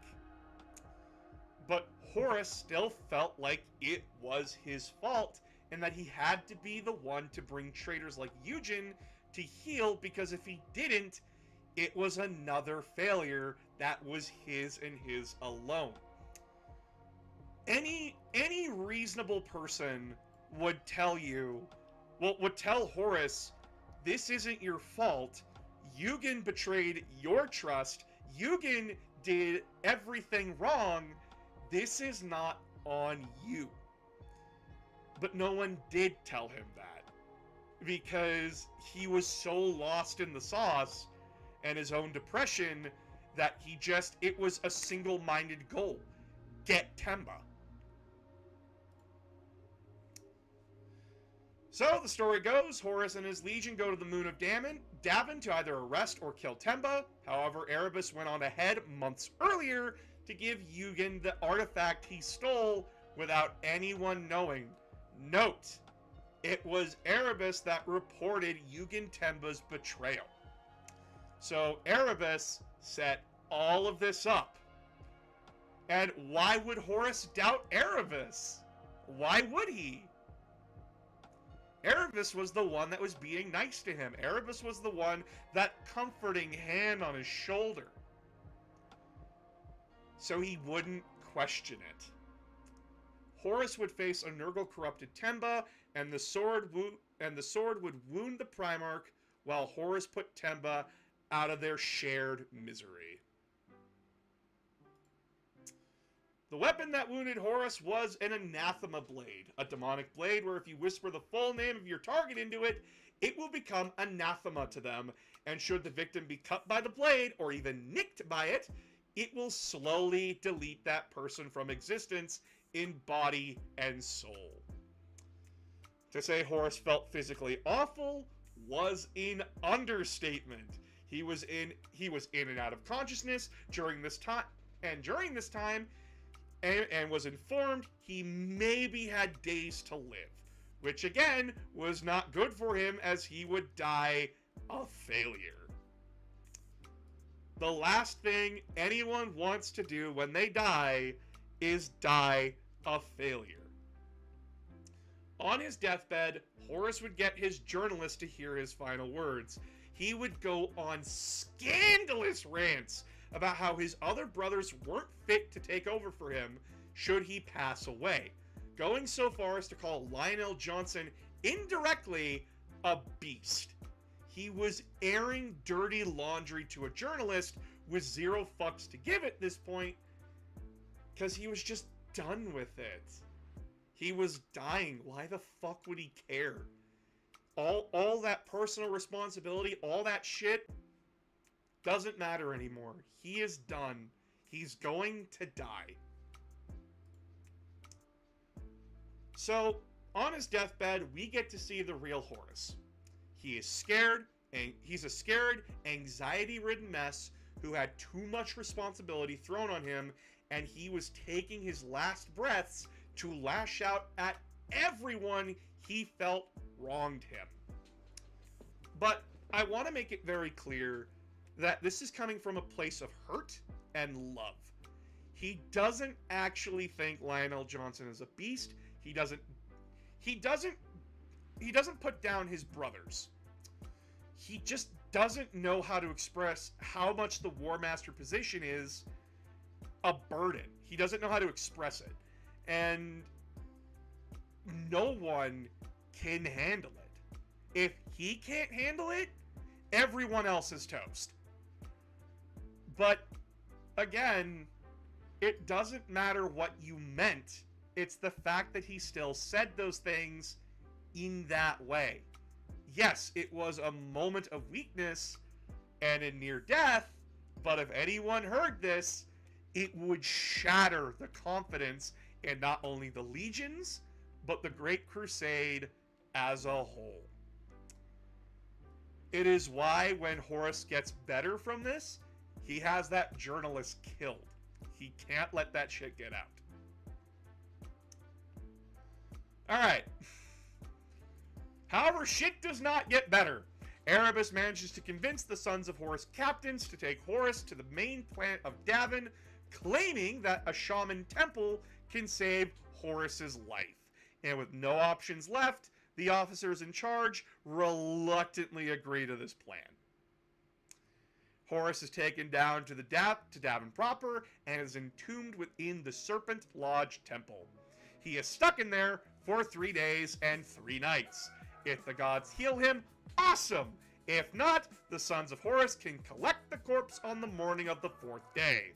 Speaker 1: But Horus still felt like it was his fault, and that he had to be the one to bring traitors like Eugen to heel, because if he didn't, It was another failure that was his and his alone. Any reasonable person would tell you, well, would tell Horus, this isn't your fault. Eugen betrayed your trust. Eugen did everything wrong. This is not on you. But no one did tell him that, because he was so lost in the sauce and his own depression that it was a single-minded goal. Get Temba. So the story goes, Horus and his legion go to the moon of Davin to either arrest or kill Temba. However, Erebus went on ahead months earlier to give Eugen the artifact he stole without anyone knowing. Note, it was Erebus that reported Eugen Temba's betrayal. So Erebus set all of this up. And why would Horus doubt Erebus? Why would he? Erebus was the one that was being nice to him. Erebus was the one, that comforting hand on his shoulder. So he wouldn't question it. Horus would face a Nurgle-corrupted Temba, and the sword would wound the Primarch, while Horus put Temba out of their shared misery. The weapon that wounded Horus was an anathema blade, a demonic blade where if you whisper the full name of your target into it, it will become anathema to them, and should the victim be cut by the blade, or even nicked by it, it will slowly delete that person from existence in body and soul. To say Horus felt physically awful was an understatement. He was in and out of consciousness during this time, and was informed he maybe had days to live, which again was not good for him, as he would die a failure. The last thing anyone wants to do when they die is die a failure. On his deathbed, Horus would get his journalist to hear his final words. He would go on scandalous rants about how his other brothers weren't fit to take over for him should he pass away, going so far as to call Lionel Johnson indirectly a beast. He was airing dirty laundry to a journalist with zero fucks to give at this point, because he was just done with it. He was dying. Why the fuck would he care? All that personal responsibility, all that shit, doesn't matter anymore. He is done. He's going to die. So, on his deathbed, we get to see the real Horus. He is scared, and he's a scared, anxiety-ridden mess who had too much responsibility thrown on him, and he was taking his last breaths to lash out at everyone he felt wronged him. But I want to make it very clear that this is coming from a place of hurt and love. He doesn't actually think Lionel Johnson is a beast. He doesn't put down his brothers. He just doesn't know how to express how much the War Master position is a burden. He doesn't know how to express it. And no one can handle it. If he can't handle it, everyone else is toast. But again, it doesn't matter what you meant. It's the fact that he still said those things in that way. Yes, it was a moment of weakness and a near death, but if anyone heard this, it would shatter the confidence in not only the legions, but the Great Crusade as a whole. It is why when Horus gets better from this, he has that journalist killed. He can't let that shit get out. Alright. However, shit does not get better. Erebus manages to convince the Sons of Horus captains to take Horus to the main planet of Davin, claiming that a shaman temple can save Horus's life. And with no options left, the officers in charge reluctantly agree to this plan. Horus is taken down to Davin proper and is entombed within the Serpent Lodge Temple. He is stuck in there for 3 days and 3 nights. If the gods heal him, awesome! If not, the sons of Horus can collect the corpse on the morning of the 4th day.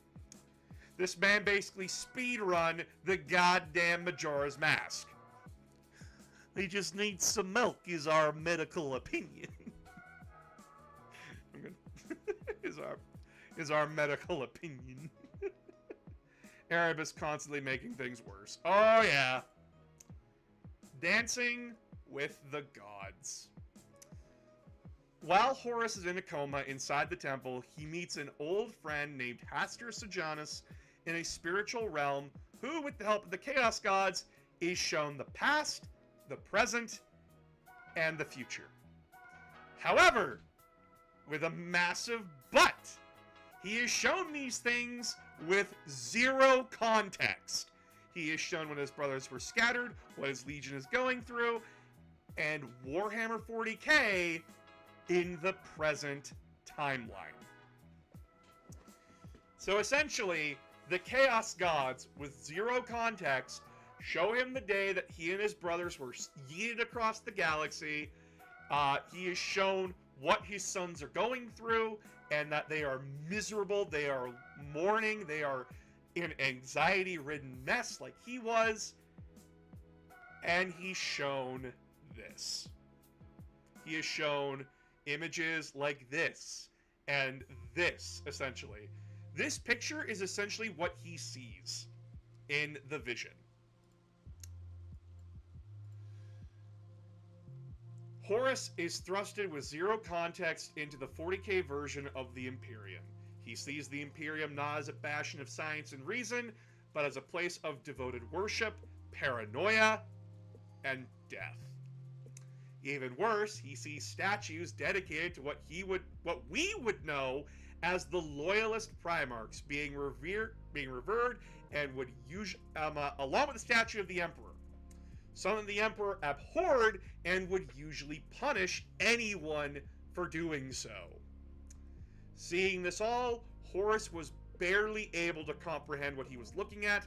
Speaker 1: This man basically speedrun the goddamn Majora's Mask. He just needs some milk, is our medical opinion. is our medical opinion. Erebus constantly making things worse. Oh yeah. Dancing with the gods. While Horus is in a coma inside the temple, he meets an old friend named Hastur Sejanus in a spiritual realm who, with the help of the Chaos Gods, is shown the past, the present, and the future. However, with a massive but, he is shown these things with zero context. He is shown when his brothers were scattered, what his legion is going through, and Warhammer 40k in the present timeline. So essentially, the Chaos Gods, with zero context, show him the day that he and his brothers were yeeted across the galaxy. He is shown what his sons are going through, and that they are miserable, they are mourning, they are in an anxiety-ridden mess like he was. And he's shown this. He is shown images like this, and this, essentially. This picture is essentially what he sees in the vision. Horus is thrusted with zero context into the 40k version of the Imperium. He sees the Imperium not as a bastion of science and reason, but as a place of devoted worship, paranoia, and death. Even worse, he sees statues dedicated to what we would know as the loyalist Primarchs being revered, and would usually, along with the statue of the Emperor. Something the Emperor abhorred and would usually punish anyone for doing so. Seeing this all, Horus was barely able to comprehend what he was looking at,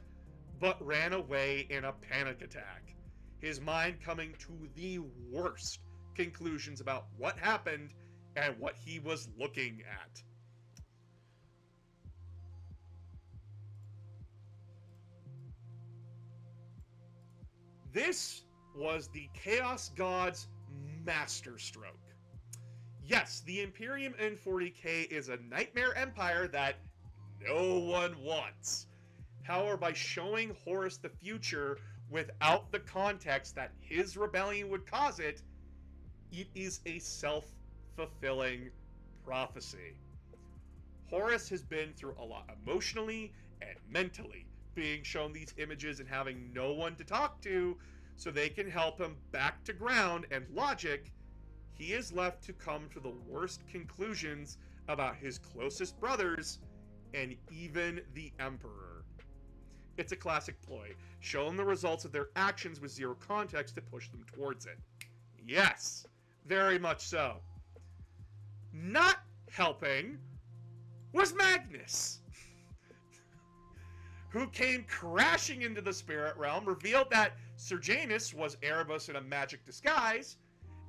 Speaker 1: but ran away in a panic attack. His mind coming to the worst conclusions about what happened and what he was looking at. This was the Chaos Gods' masterstroke. Yes, the Imperium in 40k is a nightmare empire that no one wants. However, by showing Horus the future without the context that his rebellion would cause it, it is a self-fulfilling prophecy. Horus has been through a lot emotionally and mentally, being shown these images and having no one to talk to so they can help him back to ground and logic. He is left to come to the worst conclusions about his closest brothers and even the Emperor. It's a classic ploy. Show them the results of their actions with zero context to push them towards it. Yes, very much so. Not helping was Magnus, who came crashing into the spirit realm, revealed that Serjanus was Erebus in a magic disguise,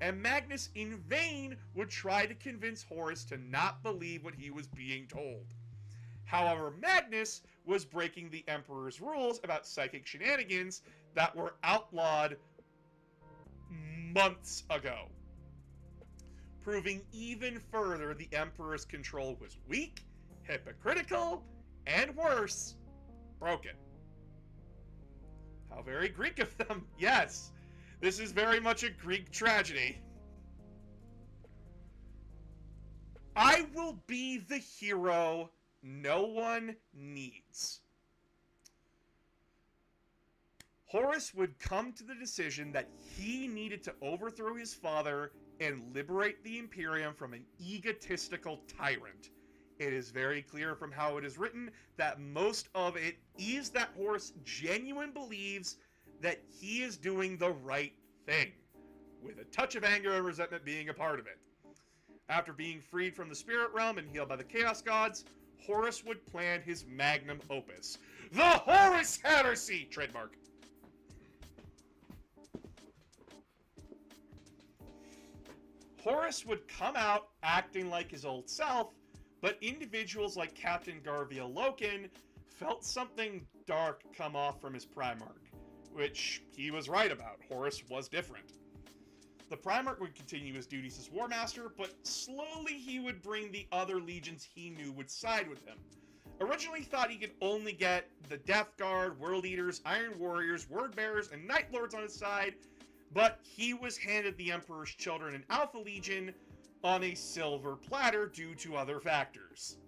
Speaker 1: and Magnus in vain would try to convince Horus to not believe what he was being told. However, Magnus was breaking the Emperor's rules about psychic shenanigans that were outlawed months ago, proving even further the Emperor's control was weak, hypocritical, and worse, broken. How very Greek of them. Yes, this is very much a Greek tragedy. I will be the hero no one needs. Horus would come to the decision that he needed to overthrow his father and liberate the Imperium from an egotistical tyrant. It is very clear from how it is written that most of it is that Horus genuinely believes that he is doing the right thing, with a touch of anger and resentment being a part of it. After being freed from the spirit realm and healed by the Chaos Gods, Horus would plan his magnum opus, the Horus Heresy! Trademark. Horus would come out acting like his old self, but individuals like Captain Garvia Loken felt something dark come off from his Primarch, which he was right about. Horus was different. The Primarch would continue his duties as War Master, but slowly he would bring the other legions he knew would side with him. Originally thought he could only get the Death Guard, World Eaters, Iron Warriors, Word Bearers, and Night Lords on his side, but he was handed the Emperor's Children and Alpha Legion on a silver platter due to other factors.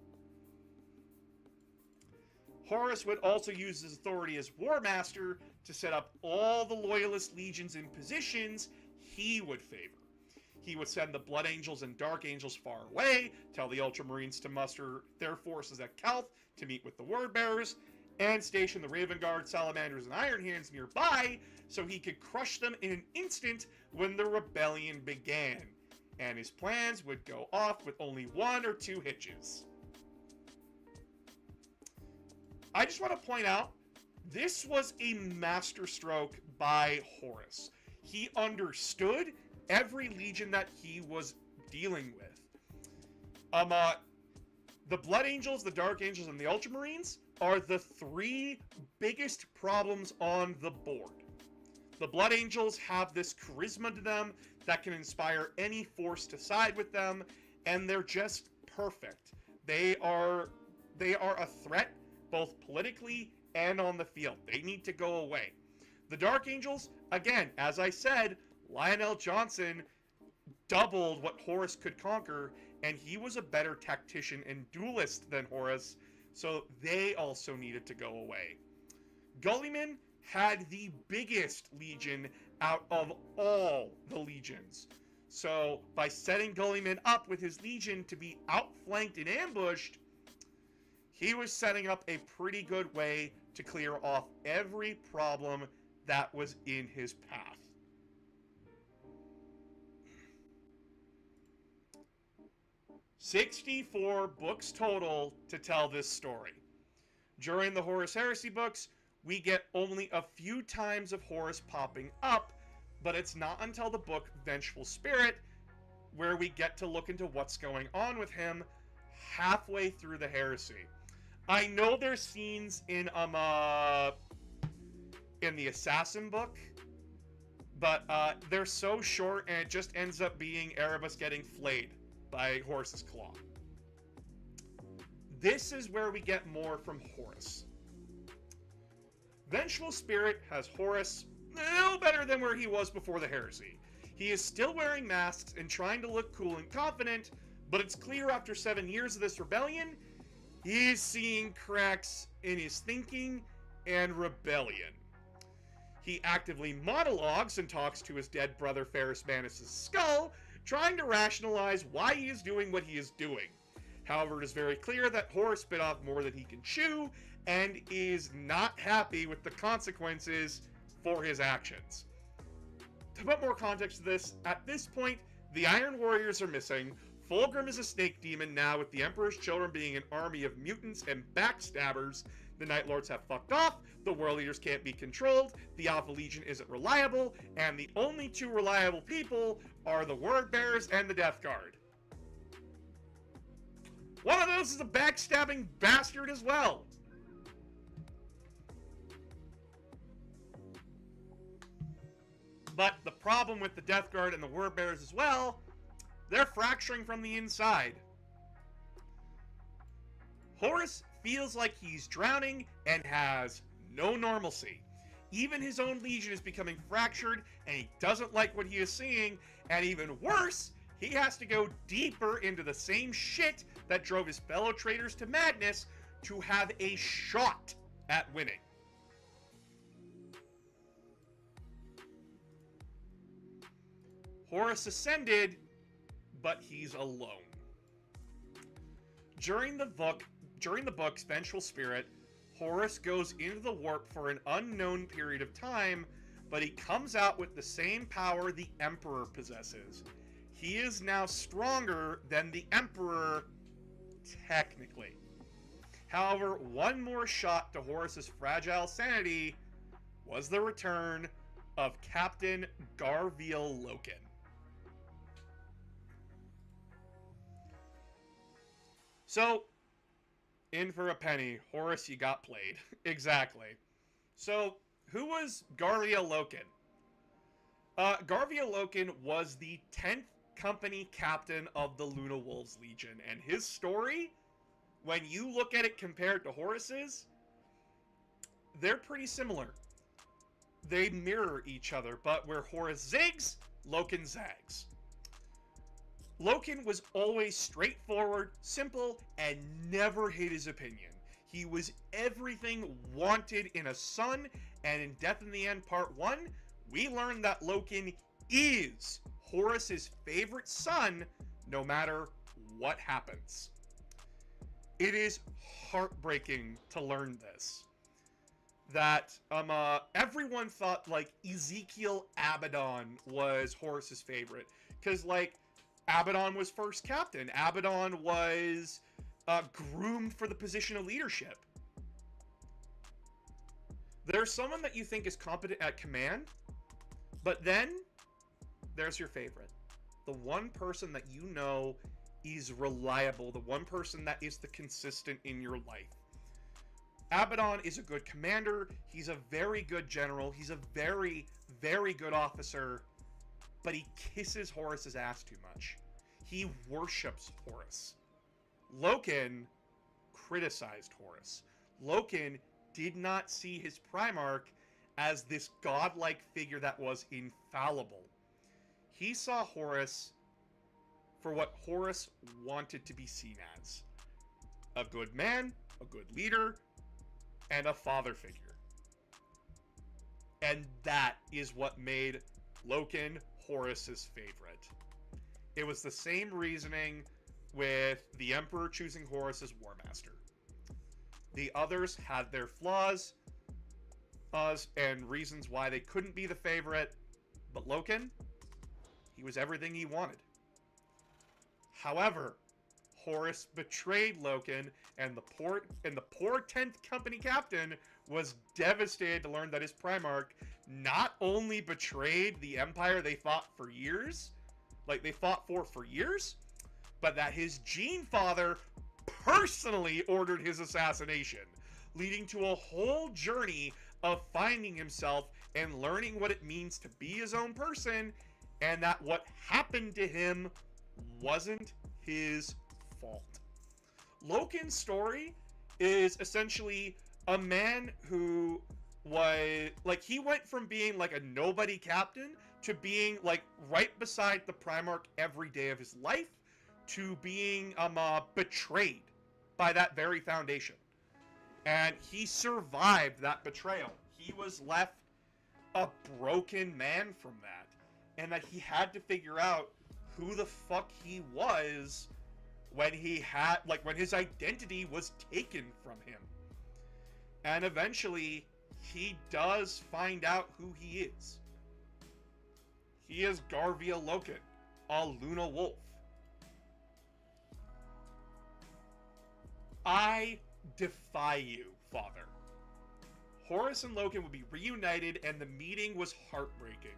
Speaker 1: Horus would also use his authority as War Master to set up all the Loyalist legions in positions he would favor. He would send the Blood Angels and Dark Angels far away, tell the Ultramarines to muster their forces at Kelth to meet with the Word Bearers, and station the Raven Guard, Salamanders, and Iron Hands nearby so he could crush them in an instant when the rebellion began. And his plans would go off with only 1 or 2 hitches. I just want to point out, this was a masterstroke by Horus. He understood every legion that he was dealing with. The Blood Angels, the Dark Angels, and the Ultramarines are the 3 biggest problems on the board. The Blood Angels have this charisma to them that can inspire any force to side with them, and they're just perfect. They are a threat both politically and on the field. They need to go away. The Dark Angels, again, as I said, Lionel Johnson doubled what Horus could conquer, and he was a better tactician and duelist than Horus, so they also needed to go away. Gulliman had the biggest legion out of all the legions. So by setting Gulliman up with his legion to be outflanked and ambushed, he was setting up a pretty good way to clear off every problem that was in his path. "64 books total to tell this story. During the Horus Heresy books, we get only a few times of Horus popping up, but it's not until the book Vengeful Spirit where we get to look into what's going on with him halfway through the heresy. I know there's scenes in the Assassin book, but they're so short and it just ends up being Erebus getting flayed by Horus's claw. This is where we get more from Horus. Vengeful Spirit has Horus no better than where he was before the heresy. He is still wearing masks and trying to look cool and confident, but it's clear after 7 years of this rebellion, he's seeing cracks in his thinking and rebellion. He actively monologues and talks to his dead brother Ferrus Manus' skull, trying to rationalize why he is doing what he is doing. However, it is very clear that Horus bit off more than he can chew, and is not happy with the consequences for his actions. To put more context to this, at this point, the Iron Warriors are missing, Fulgrim is a snake demon now, with the Emperor's Children being an army of mutants and backstabbers, the Night Lords have fucked off, the World Eaters can't be controlled, the Alpha Legion isn't reliable, and the only 2 reliable people are the Word Bearers and the Death Guard. One of those is a backstabbing bastard as well. But the problem with the Death Guard and the Word Bearers as well, they're fracturing from the inside. Horus feels like he's drowning and has no normalcy. Even his own legion is becoming fractured, and he doesn't like what he is seeing, and even worse, he has to go deeper into the same shit that drove his fellow traitors to madness to have a shot at winning. Horus ascended, but he's alone. During the book's Vengeful Spirit, Horus goes into the warp for an unknown period of time, but he comes out with the same power the Emperor possesses. He is now stronger than the Emperor, technically. However, one more shot to Horus's fragile sanity was the return of Captain Garviel Loken. So, in for a penny, Horus, you got played. Exactly. So, who was Garviel Loken? Garviel Loken was the 10th company captain of the Luna Wolves Legion, and his story, when you look at it compared to Horus's, they're pretty similar. They mirror each other, but where Horus zigs, Loken zags. Loken was always straightforward, simple, and never hid his opinion. He was everything wanted in a son, and in Death in the End Part 1, we learned that Loken is Horus's favorite son, no matter what happens. It is heartbreaking to learn this. That everyone thought like Ezekiel Abaddon was Horus's favorite, because like Abaddon was first captain. Abaddon was groomed for the position of leadership. There's someone that you think is competent at command, but then there's your favorite. The one person that you know is reliable, the one person that is the consistent in your life. Abaddon is a good commander, he's a very good general, he's a very, very good officer, but he kisses Horus's ass too much. He worships Horus. Loken criticized Horus. Loken did not see his Primarch as this godlike figure that was infallible. He saw Horus for what Horus wanted to be seen as. A good man, a good leader, and a father figure. And that is what made Loken Horus's favorite. It was the same reasoning with the Emperor choosing Horus as War Master. The others had their flaws and reasons why they couldn't be the favorite, but Loken, he was everything he wanted. However, Horus betrayed Loken, and the poor 10th company captain was devastated to learn that his Primarch not only betrayed the empire they fought for years, but that his Gene Father personally ordered his assassination, leading to a whole journey of finding himself and learning what it means to be his own person, and that what happened to him wasn't his fault. Loken's story is essentially a man who was like, he went from being like a nobody captain to being like right beside the Primarch every day of his life, to being betrayed by that very foundation. And he survived that betrayal. He was left a broken man from that, and that he had to figure out who the fuck he was when when his identity was taken from him. And eventually he does find out who he is. He is Garviel Loken, a Luna Wolf. I defy you, Father. Horus and Loken would be reunited, and the meeting was heartbreaking.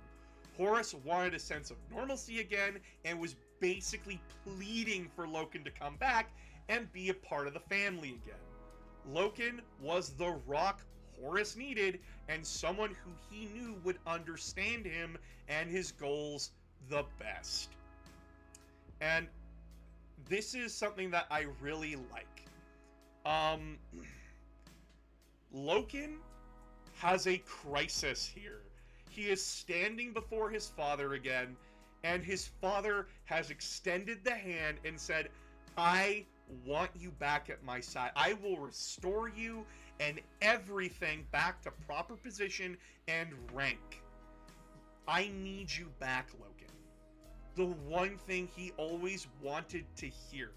Speaker 1: Horus wanted a sense of normalcy again, and was basically pleading for Loken to come back and be a part of the family again. Loken was the rock Horus needed, and someone who he knew would understand him and his goals the best. And this is something that I really like. Loken has a crisis here. He is standing before his father again, and his father has extended the hand and said, I want you back at my side. I will restore you and everything back to proper position and rank. I need you back, Loken. The one thing he always wanted to hear.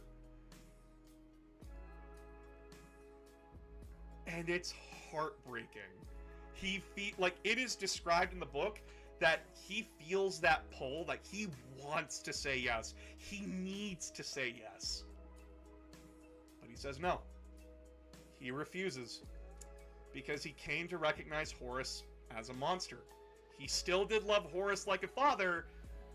Speaker 1: And it's heartbreaking. It is described in the book that he feels that pull, that he wants to say yes. He needs to say yes. But he says no. He refuses. Because he came to recognize Horus as a monster. He still did love Horus like a father,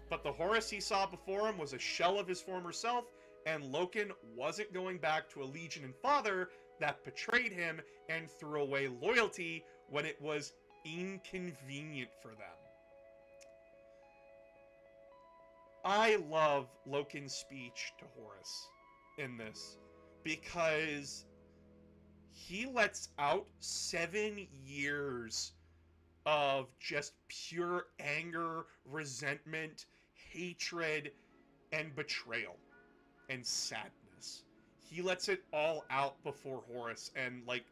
Speaker 1: but the Horus he saw before him was a shell of his former self, and Loken wasn't going back to a legion and father that betrayed him and threw away loyalty when it was inconvenient for them. I love Loken's speech to Horus in this because he lets out 7 years of just pure anger, resentment, hatred, and betrayal and sadness. He lets it all out before Horus and like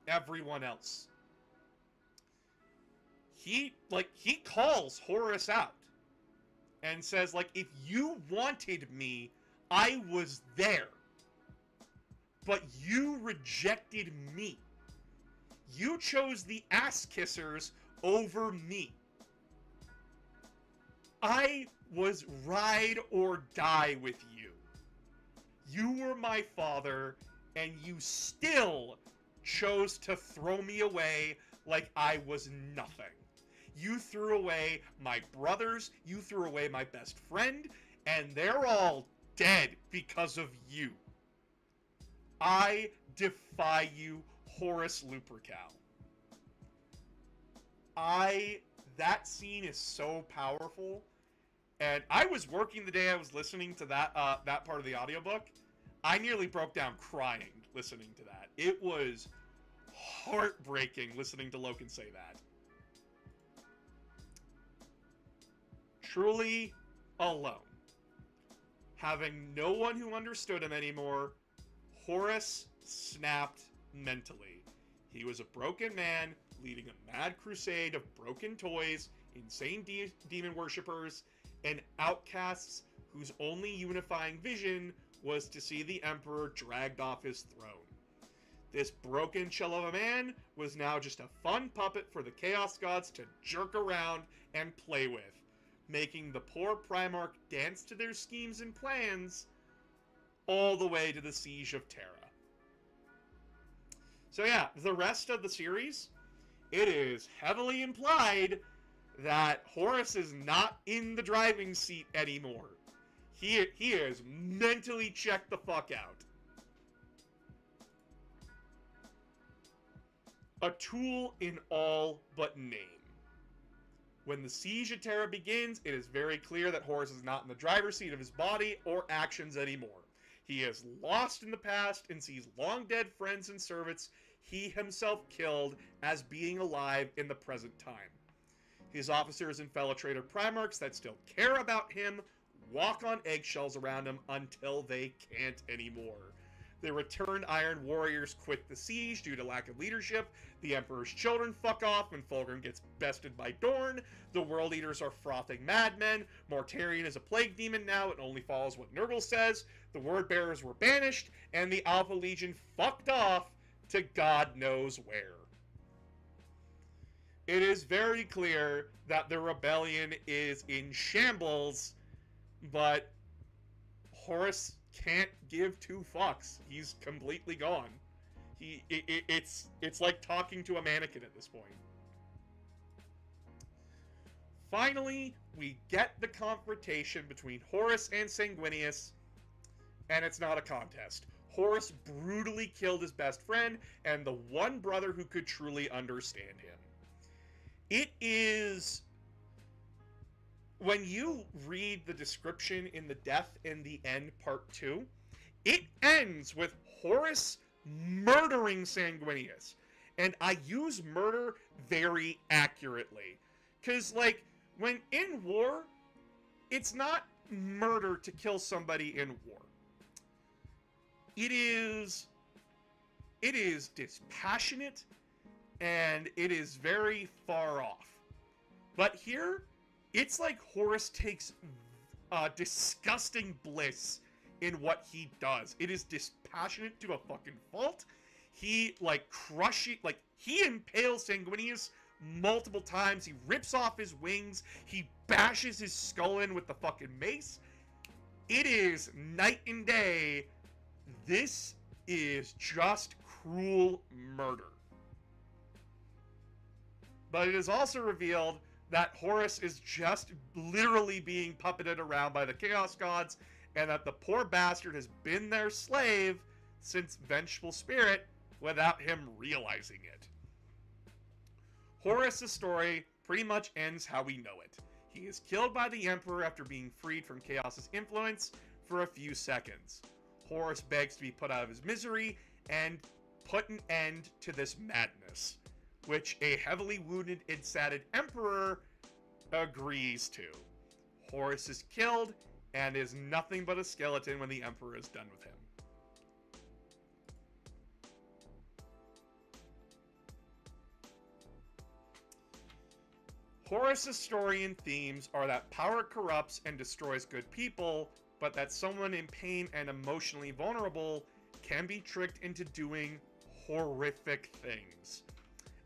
Speaker 1: everyone else. He calls Horus out and says, like, if you wanted me, I was there. But you rejected me. You chose the ass kissers over me. I was ride or die with you. You were my father, and you still chose to throw me away like I was nothing. You threw away my brothers, you threw away my best friend, and they're all dead because of you. I defy you, Horus Luprecal. That scene is so powerful, and I was working the day I was listening to that part of the audiobook. I nearly broke down crying listening to that. It was heartbreaking listening to Loken say that. Truly alone. Having no one who understood him anymore, Horus snapped mentally. He was a broken man leading a mad crusade of broken toys, insane demon worshippers, and outcasts whose only unifying vision was to see the Emperor dragged off his throne. This broken shell of a man was now just a fun puppet for the Chaos Gods to jerk around and play with, making the poor Primarch dance to their schemes and plans all the way to the Siege of Terra. So yeah, the rest of the series, it is heavily implied that Horus is not in the driving seat anymore. He is mentally checked the fuck out. A tool in all but name. When the Siege of Terra begins, it is very clear that Horus is not in the driver's seat of his body or actions anymore. He is lost in the past and sees long-dead friends and servants he himself killed as being alive in the present time. His officers and fellow traitor Primarchs that still care about him walk on eggshells around him until they can't anymore. The returned Iron Warriors quit the siege due to lack of leadership. The Emperor's children fuck off when Fulgrim gets bested by Dorn. The World Eaters are frothing madmen. Mortarion is a plague demon now and only follows what Nurgle says. The Word Bearers were banished, and the Alpha Legion fucked off to God knows where. It is very clear that the rebellion is in shambles, but Horus can't give two fucks. He's completely gone. It's like talking to a mannequin at this point. Finally, we get the confrontation between Horus and Sanguinius, and it's not a contest. Horus brutally killed his best friend and the one brother who could truly understand him. It is... When you read the description in the Death in the End Part 2, it ends with Horus murdering Sanguinius. And I use murder very accurately. Because, like, when in war, it's not murder to kill somebody in war. It is dispassionate, and it is very far off. But here, it's like Horus takes disgusting bliss in what he does. It is dispassionate to a fucking fault. He, like, he impales Sanguinius multiple times. He rips off his wings. He bashes his skull in with the fucking mace. It is night and day. This is just cruel murder. But it is also revealed that Horus is just literally being puppeted around by the Chaos Gods, and that the poor bastard has been their slave since Vengeful Spirit without him realizing it. Horus' story pretty much ends how we know it. He is killed by the Emperor after being freed from Chaos' influence for a few seconds. Horus begs to be put out of his misery and put an end to this madness, which a heavily wounded and saddened Emperor agrees to. Horus is killed and is nothing but a skeleton when the Emperor is done with him. Horus' story and themes are that power corrupts and destroys good people, but that someone in pain and emotionally vulnerable can be tricked into doing horrific things.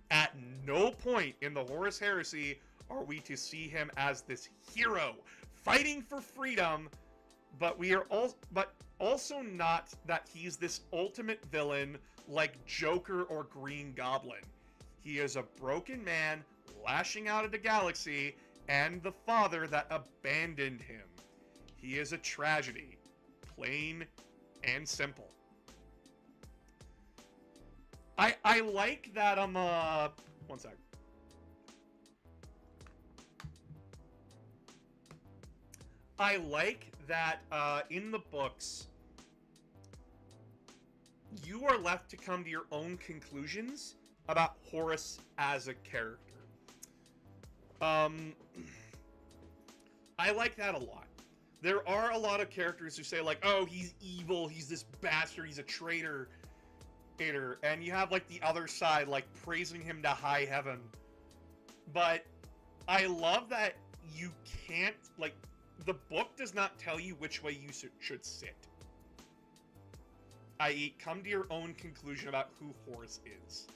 Speaker 1: At no point in the Horus Heresy are we to see him as this hero fighting for freedom, but also not that he's this ultimate villain like Joker or Green Goblin. He is a broken man lashing out at the galaxy and the father that abandoned him. He is a tragedy, plain and simple. I like that one sec. I like that in the books you are left to come to your own conclusions about Horus as a character. I like that a lot. There are a lot of characters who say like, oh, he's evil, he's this bastard, he's a traitor, and you have like the other side like praising him to high heaven. But I love that you can't, like, the book does not tell you which way you should sit. I.e., come to your own conclusion about who Horus is.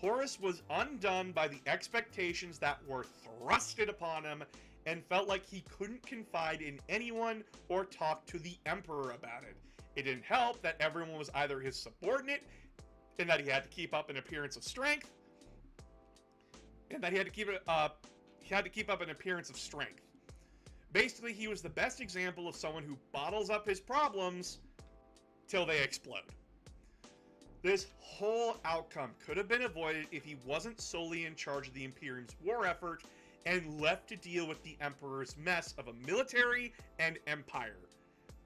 Speaker 1: Horus was undone by the expectations that were thrusted upon him and felt like he couldn't confide in anyone or talk to the Emperor about it. It didn't help that everyone was either his subordinate and that he had to keep up an appearance of strength, Basically, he was the best example of someone who bottles up his problems till they explode. This whole outcome could have been avoided if he wasn't solely in charge of the Imperium's war effort and left to deal with the Emperor's mess of a military and empire.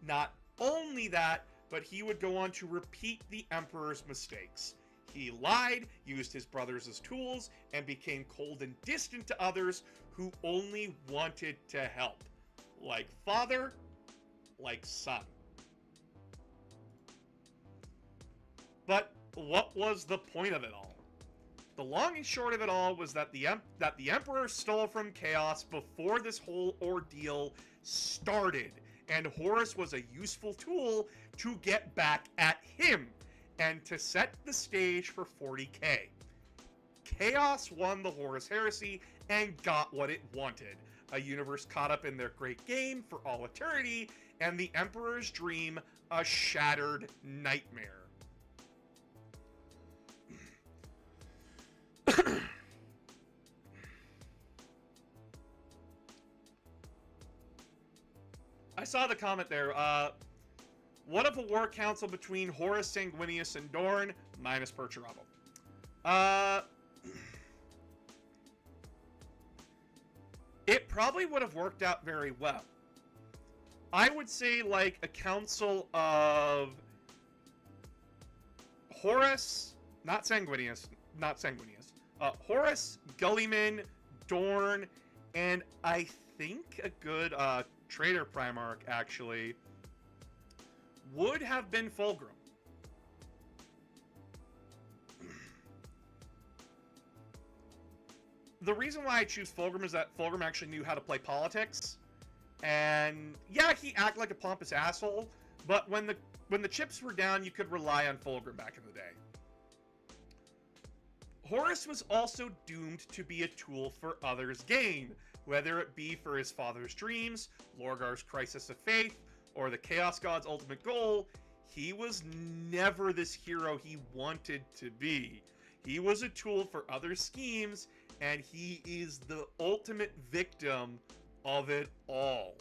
Speaker 1: Not only that, but he would go on to repeat the Emperor's mistakes. He lied, used his brothers as tools, and became cold and distant to others who only wanted to help. Like father, like son. But what was the point of it all? The long and short of it all was that the Emperor stole from Chaos before this whole ordeal started, and Horus was a useful tool to get back at him and to set the stage for 40k. Chaos won the Horus Heresy and got what it wanted. A universe caught up in their great game for all eternity, and the Emperor's dream a shattered nightmare. I saw the comment there. What if a war council between Horus Sanguinius and Dorn, minus Perturabo? It probably would have worked out very well. I would say like a council of Horus, not Sanguinius, Horus, Gulliman, Dorn, and I think a good Traitor Primarch actually would have been Fulgrim. The reason why I choose Fulgrim is that Fulgrim actually knew how to play politics. And yeah, he acted like a pompous asshole, but when the chips were down, you could rely on Fulgrim back in the day. Horus was also doomed to be a tool for others' gain, whether it be for his father's dreams, Lorgar's crisis of faith, or the Chaos God's ultimate goal. He was never this hero he wanted to be. He was a tool for other schemes, and he is the ultimate victim of it all.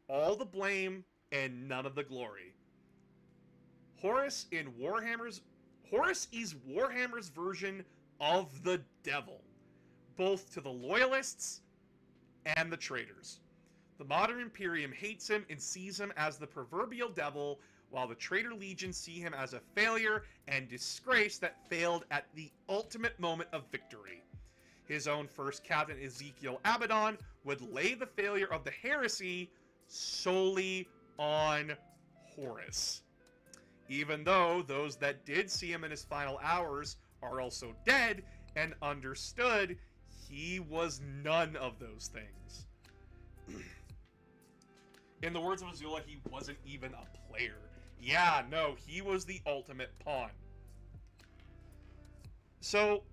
Speaker 1: All the blame and none of the glory. Horus is Warhammer's version of the devil, both to the loyalists and the traitors. The modern Imperium hates him and sees him as the proverbial devil, while the traitor legion see him as a failure and disgrace that failed at the ultimate moment of victory. His own first captain, Ezekiel Abaddon, would lay the failure of the heresy solely on Horus. Even though those that did see him in his final hours are also dead and understood he was none of those things. In the words of Azula, he wasn't even a player. Yeah, no, he was the ultimate pawn. So,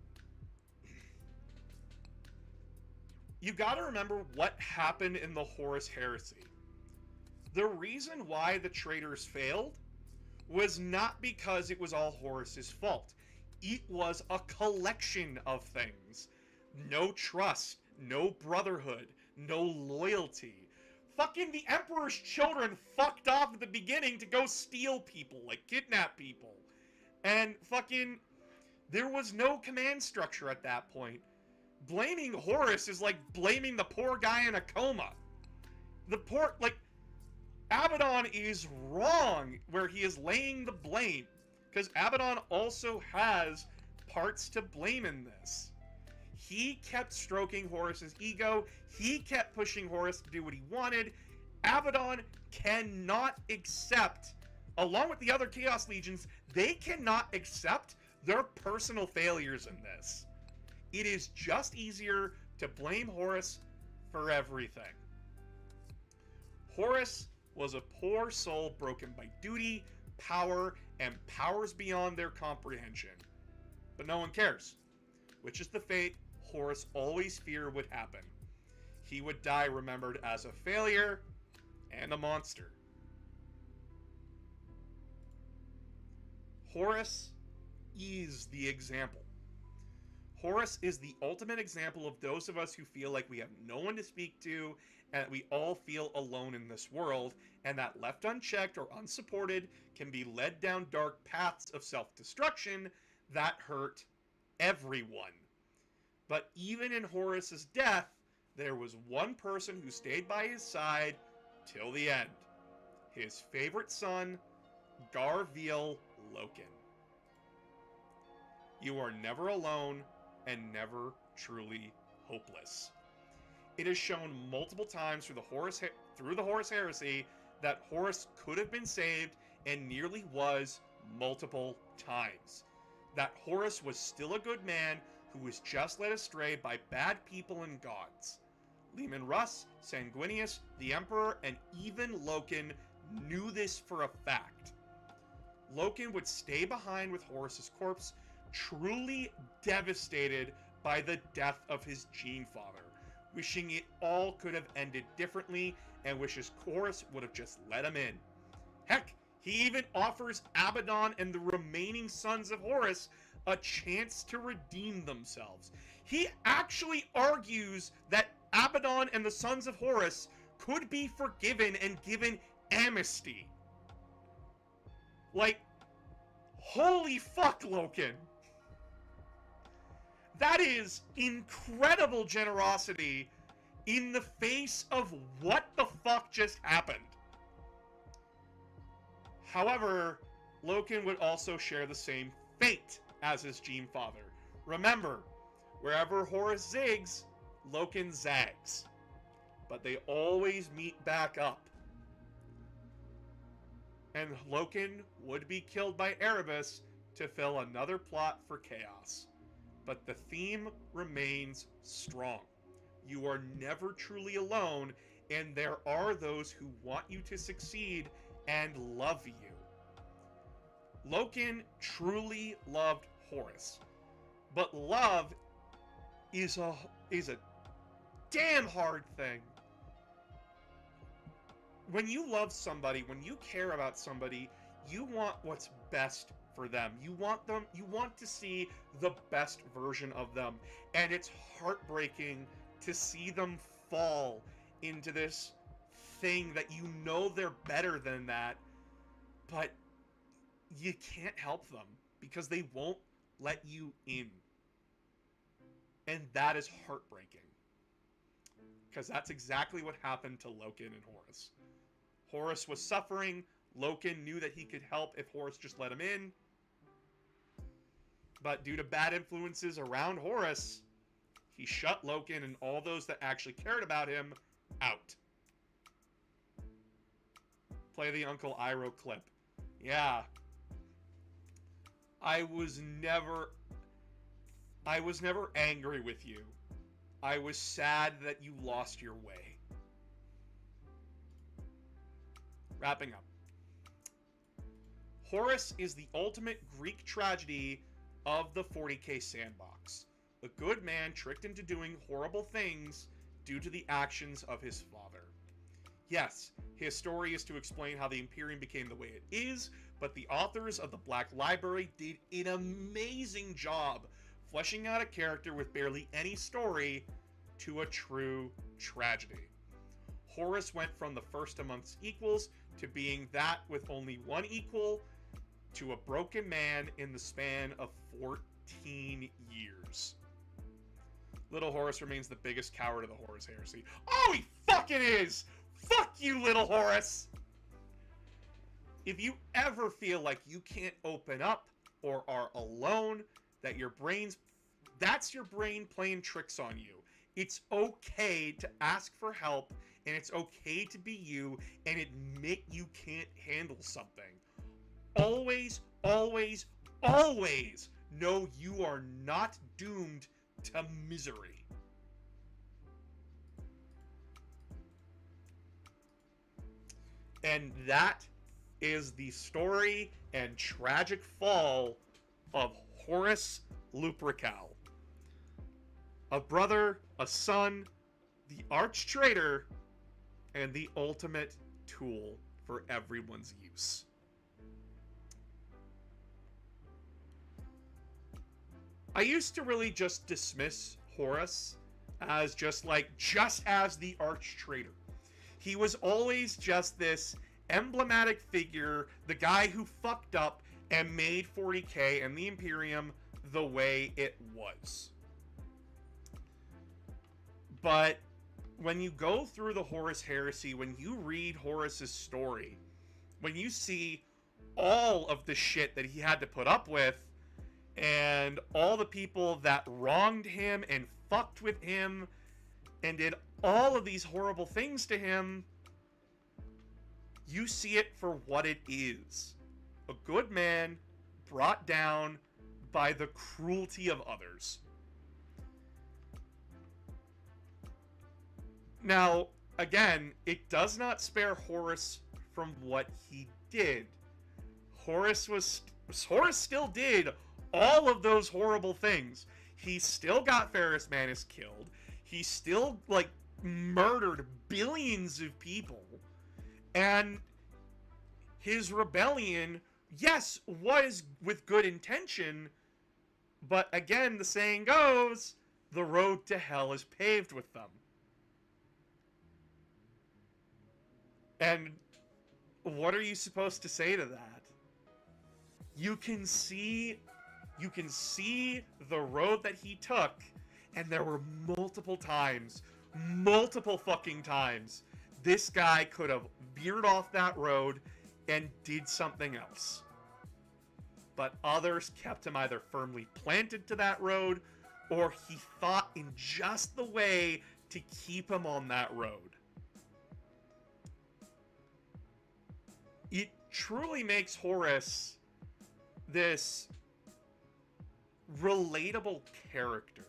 Speaker 1: you gotta remember what happened in the Horus Heresy. The reason why the traitors failed was not because it was all Horus's fault. It was a collection of things. No trust, no brotherhood, no loyalty. Fucking the Emperor's children fucked off at the beginning to go steal people, like kidnap people. And fucking, there was no command structure at that point. Blaming Horus is like blaming the poor guy in a coma. The poor, like, Abaddon is wrong where he is laying the blame, because Abaddon also has parts to blame in this. He kept stroking Horus's ego. He kept pushing Horus to do what he wanted. Abaddon cannot accept, along with the other Chaos Legions, they cannot accept their personal failures in this. It is just easier to blame Horus for everything. Horus was a poor soul broken by duty, power, and powers beyond their comprehension. But no one cares, which is the fate Horus always feared would happen. He would die remembered as a failure and a monster. Horus is the example. Horus is the ultimate example of those of us who feel like we have no one to speak to, and that we all feel alone in this world, and that left unchecked or unsupported can be led down dark paths of self-destruction that hurt everyone. But even in Horus's death, there was one person who stayed by his side till the end. His favorite son, Garviel Loken. You are never alone and never truly hopeless. It is shown multiple times through the Horus Heresy that Horus could have been saved, and nearly was multiple times. That Horus was still a good man who was just led astray by bad people and gods. Leman Russ, Sanguinius, the Emperor, and even Loken knew this for a fact. Loken would stay behind with Horus's corpse, truly devastated by the death of his gene father, wishing it all could have ended differently, and wishes Horus would have just let him in. Heck, he even offers Abaddon and the remaining sons of Horus a chance to redeem themselves. He actually argues that Abaddon and the sons of Horus could be forgiven and given amnesty. Like, holy fuck, Loken. That is incredible generosity in the face of what the fuck just happened. However, Loken would also share the same fate as his gene father. Remember, wherever Horus zigs, Loken zags. But they always meet back up. And Loken would be killed by Erebus to fill another plot for chaos. But the theme remains strong. You are never truly alone, and there are those who want you to succeed and love you. Loken truly loved Horus. But love is a damn hard thing. When you love somebody, when you care about somebody, you want what's best for them. You want to see the best version of them. And it's heartbreaking to see them fall into this thing that you know they're better than that, but you can't help them because they won't let you in. And that is heartbreaking. Because that's exactly what happened to Loken and Horus. Horus was suffering. Loken knew that he could help if Horus just let him in. But due to bad influences around Horus, he shut Loken and all those that actually cared about him out. Play the Uncle Iroh clip. Yeah. I was never angry with you. I was sad that you lost your way. Wrapping up. Horus is the ultimate Greek tragedy of the 40K sandbox. A good man tricked into doing horrible things due to the actions of his father. Yes, his story is to explain how the Imperium became the way it is, but the authors of the Black Library did an amazing job fleshing out a character with barely any story to a true tragedy. Horus went from the first amongst equals to being that with only one equal to a broken man in the span of 14 years. Little Horus remains the biggest coward of the Horus heresy. Oh, he fucking is! Fuck you, Little Horus! If you ever feel like you can't open up or are alone, that's your brain playing tricks on you. It's okay to ask for help, and it's okay to be you and admit you can't handle something. Always, always, always know you are not doomed to misery. And that is the story and tragic fall of Horus Luprecal. A brother, a son, the arch traitor, and the ultimate tool for everyone's use. I used to really just dismiss Horus as just as the arch traitor. He was always just this emblematic figure, the guy who fucked up and made 40K and the Imperium the way it was. But when you go through the Horus Heresy, when you read Horus's story, when you see all of the shit that he had to put up with, and all the people that wronged him and fucked with him and did all of these horrible things to him, you see it for what it is. A good man brought down by the cruelty of others. Now, again, it does not spare Horus from what he did. Horus still did all of those horrible things. He still got Ferrus Manus killed. He still, murdered billions of people. And his rebellion, yes, was with good intention, but again, the saying goes, the road to hell is paved with them. And what are you supposed to say to that? You can see the road that he took, and there were multiple fucking times, this guy could have veered off that road and did something else. But others kept him either firmly planted to that road, or he thought in just the way to keep him on that road. It truly makes Horus this relatable character.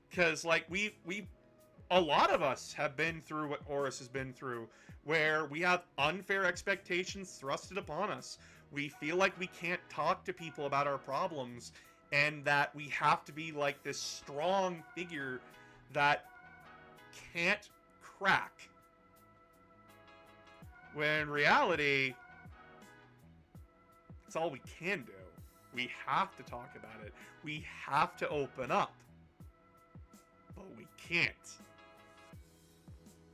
Speaker 1: Because, we a lot of us have been through what Horus has been through, where we have unfair expectations thrusted upon us. We feel like we can't talk to people about our problems, and that we have to be like this strong figure that can't crack. When in reality, it's all we can do. We have to talk about it. We have to open up. But we can't.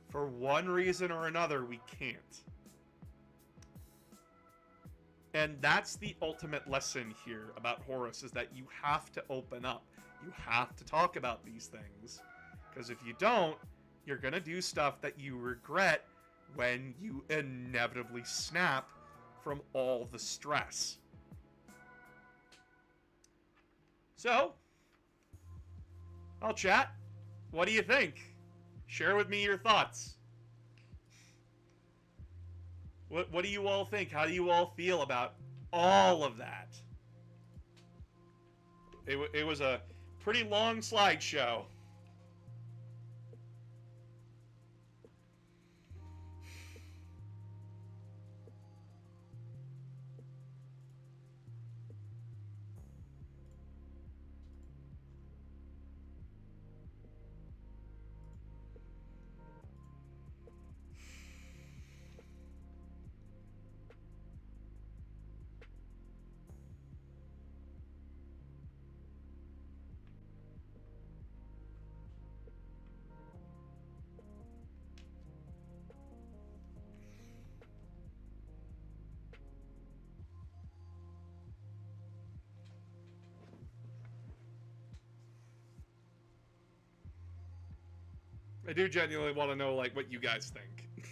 Speaker 1: For one reason or another, we can't. And that's the ultimate lesson here about Horus, is that you have to open up. You have to talk about these things. Because if you don't, you're going to do stuff that you regret when you inevitably snap from all the stress. So, I'll chat. What do you think? Share with me your thoughts. What do you all think? How do you all feel about all of that? It was a pretty long slideshow. I do genuinely want to know, like, what you guys think.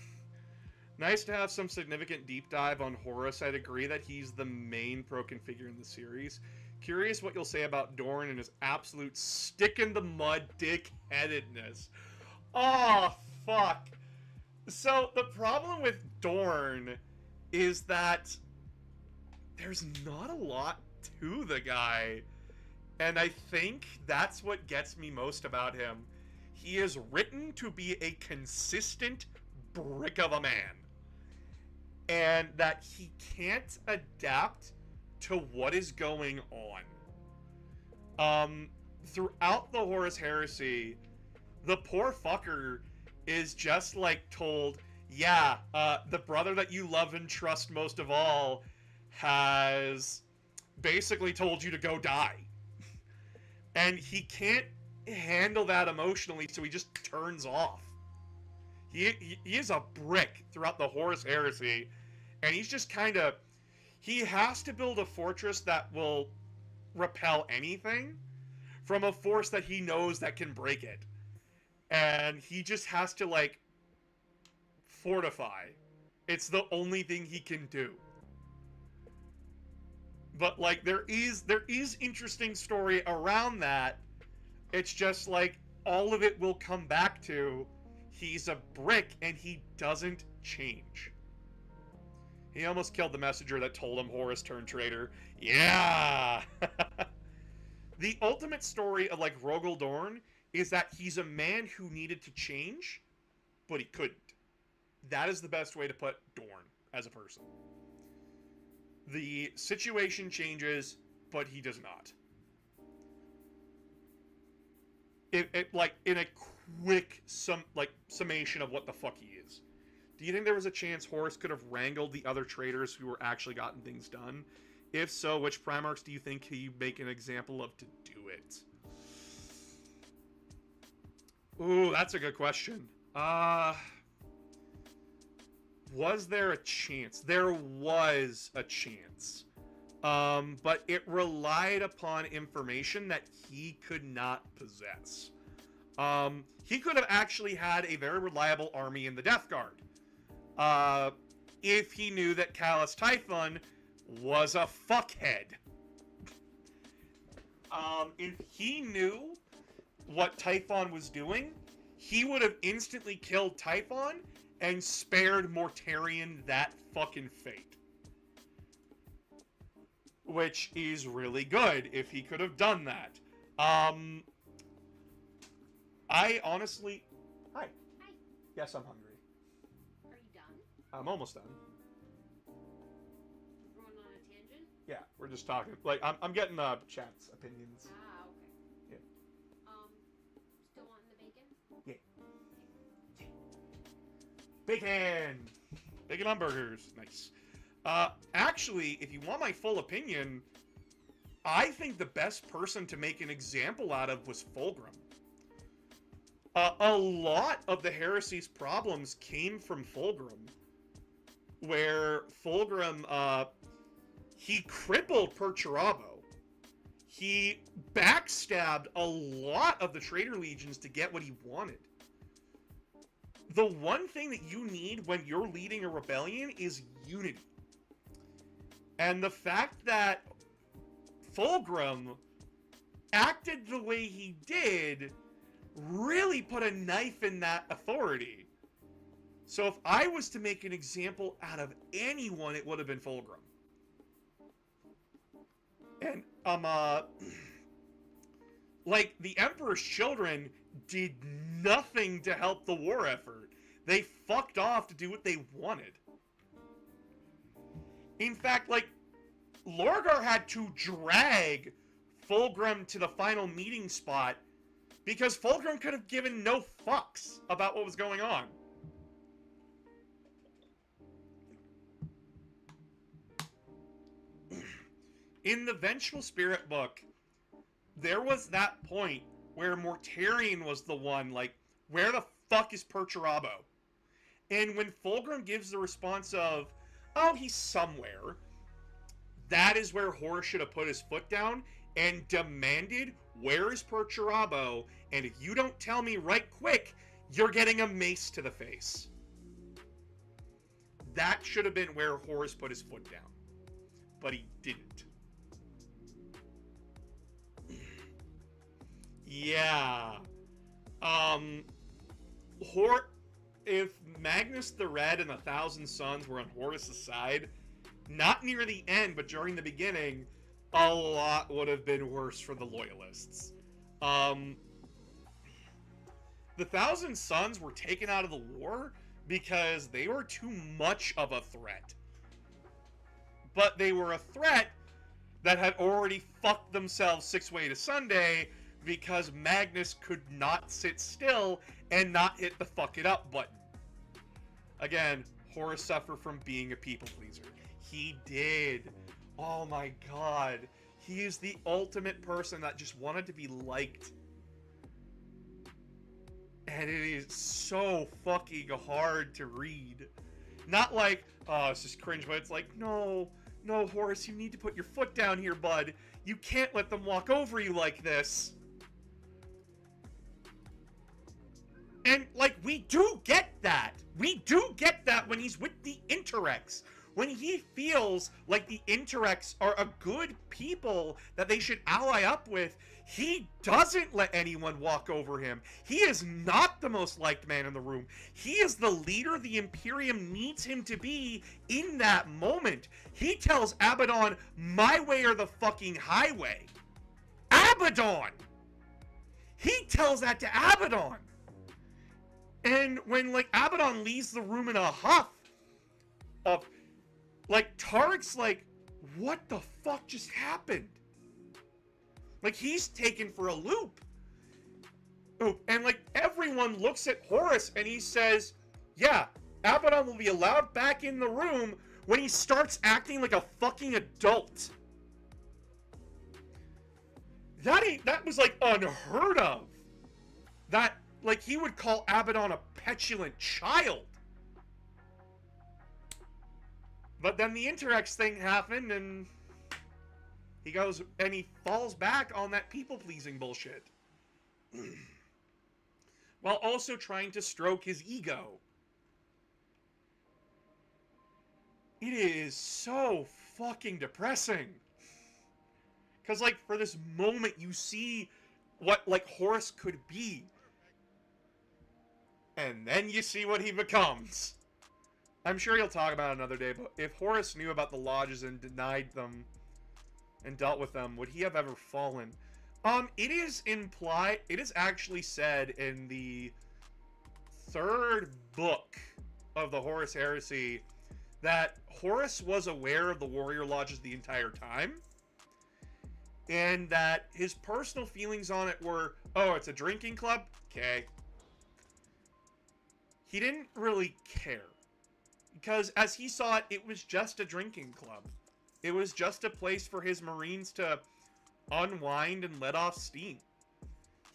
Speaker 1: Nice to have some significant deep dive on Horus. I'd agree that he's the main broken figure in the series. Curious what you'll say about Dorn and his absolute stick-in-the-mud dick-headedness. Oh, fuck. So, the problem with Dorn is that there's not a lot to the guy. And I think that's what gets me most about him. He is written to be a consistent brick of a man. And that he can't adapt to what is going on. Throughout the Horus Heresy, the poor fucker is just like told, yeah, the brother that you love and trust most of all has basically told you to go die. And he can't handle that emotionally, so he just turns off. He is a brick throughout the Horus Heresy, and he's just kind of... He has to build a fortress that will repel anything from a force that he knows that can break it. And he just has to, like, fortify. It's the only thing he can do. But, like, there is interesting story around that. It's just, like, all of it will come back to he's a brick and he doesn't change. He almost killed the messenger that told him Horus turned traitor. Yeah! The ultimate story of, like, Rogel Dorn is that he's a man who needed to change, but he couldn't. That is the best way to put Dorn as a person. The situation changes, but he does not. Like, in a quick summation of what the fuck he is. Do you think there was a chance Horus could have wrangled the other traitors who were actually gotten things done? If so, which Primarchs do you think he'd make an example of to do it? Ooh, that's a good question. Was there a chance? There was a chance. But it relied upon information that he could not possess. He could have actually had a very reliable army in the Death Guard. If he knew that Callus Typhon was a fuckhead. If he knew what Typhon was doing, he would have instantly killed Typhon and spared Mortarion that fucking fate. Which is really good if he could have done that. I honestly Yes, I'm hungry.
Speaker 3: Are you done?
Speaker 1: I'm almost done.
Speaker 3: We're going on a tangent?
Speaker 1: Yeah, we're just talking. Like, I'm getting chat's opinions.
Speaker 3: Ah, okay.
Speaker 1: Yeah.
Speaker 3: Still wanting the bacon?
Speaker 1: Yeah. Bacon! Bacon on burgers. Nice. Actually, if you want my full opinion, I think the best person to make an example out of was Fulgrim. A lot of the heresy's problems came from Fulgrim, where Fulgrim, he crippled Perturabo. He backstabbed a lot of the traitor legions to get what he wanted. The one thing that you need when you're leading a rebellion is unity. And the fact that Fulgrim acted the way he did really put a knife in that authority. So if I was to make an example out of anyone, it would have been Fulgrim. And, like, the Emperor's children did nothing to help the war effort. They fucked off to do what they wanted. In fact, like, Lorgar had to drag Fulgrim to the final meeting spot because Fulgrim could have given no fucks about what was going on. In the Vengeful Spirit book, there was that point where Mortarion was the one, like, where the fuck is Perturabo? And when Fulgrim gives the response of, oh, he's somewhere, that is where Horus should have put his foot down and demanded, where is Perturabo? And if you don't tell me right quick, you're getting a mace to the face. That should have been where Horus put his foot down. But he didn't. Yeah. If Magnus the Red and the Thousand Sons were on Horus' side, not near the end, but during the beginning, a lot would have been worse for the Loyalists. The Thousand Sons were taken out of the war because they were too much of a threat. But they were a threat that had already fucked themselves six way to Sunday because Magnus could not sit still and not hit the fuck it up button. Again, Horus suffered from being a people pleaser. He did. Oh my god. He is the ultimate person that just wanted to be liked. And it is so fucking hard to read. Not like, oh, it's just cringe, but it's like, no, Horus, you need to put your foot down here, bud. You can't let them walk over you like this. And, like, we do get that. We do get that when he's with the Interrex. When he feels like the Interrex are a good people that they should ally up with, he doesn't let anyone walk over him. He is not the most liked man in the room. He is the leader the Imperium needs him to be in that moment. He tells Abaddon, my way or the fucking highway. Abaddon! He tells that to Abaddon. And when, like, Abaddon leaves the room in a huff of, like, Tariq's like, what the fuck just happened? Like, he's taken for a loop. Oh, and, like, everyone looks at Horus and he says, yeah, Abaddon will be allowed back in the room when he starts acting like a fucking adult. That was, like, unheard of. That, like, he would call Abaddon a petulant child. But then the Interrex thing happened, and he goes, and he falls back on that people-pleasing bullshit. While also trying to stroke his ego. It is so fucking depressing. Because, like, for this moment, you see what, like, Horus could be. And then you see what he becomes. I'm sure he'll talk about it another day, but if Horus knew about the lodges and denied them and dealt with them, would he have ever fallen? It is actually said in the third book of the Horus Heresy that Horus was aware of the warrior lodges the entire time, and that his personal feelings on it were, oh, it's a drinking club? Okay. He didn't really care, because as he saw it, it was just a drinking club. It was just a place for his Marines to unwind and let off steam.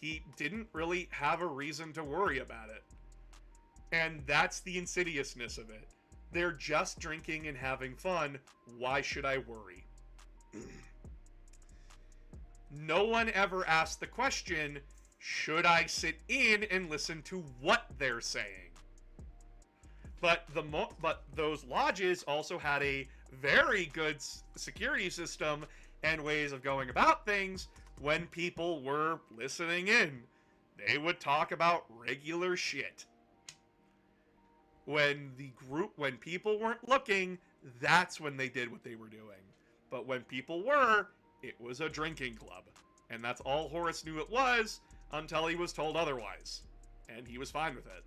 Speaker 1: He didn't really have a reason to worry about it. And that's the insidiousness of it. They're just drinking and having fun. Why should I worry? No one ever asked the question, should I sit in and listen to what they're saying? But those lodges also had a very good security system and ways of going about things when people were listening in. They would talk about regular shit. When people weren't looking, that's when they did what they were doing. But when people were, it was a drinking club. And that's all Horus knew it was until he was told otherwise. And he was fine with it.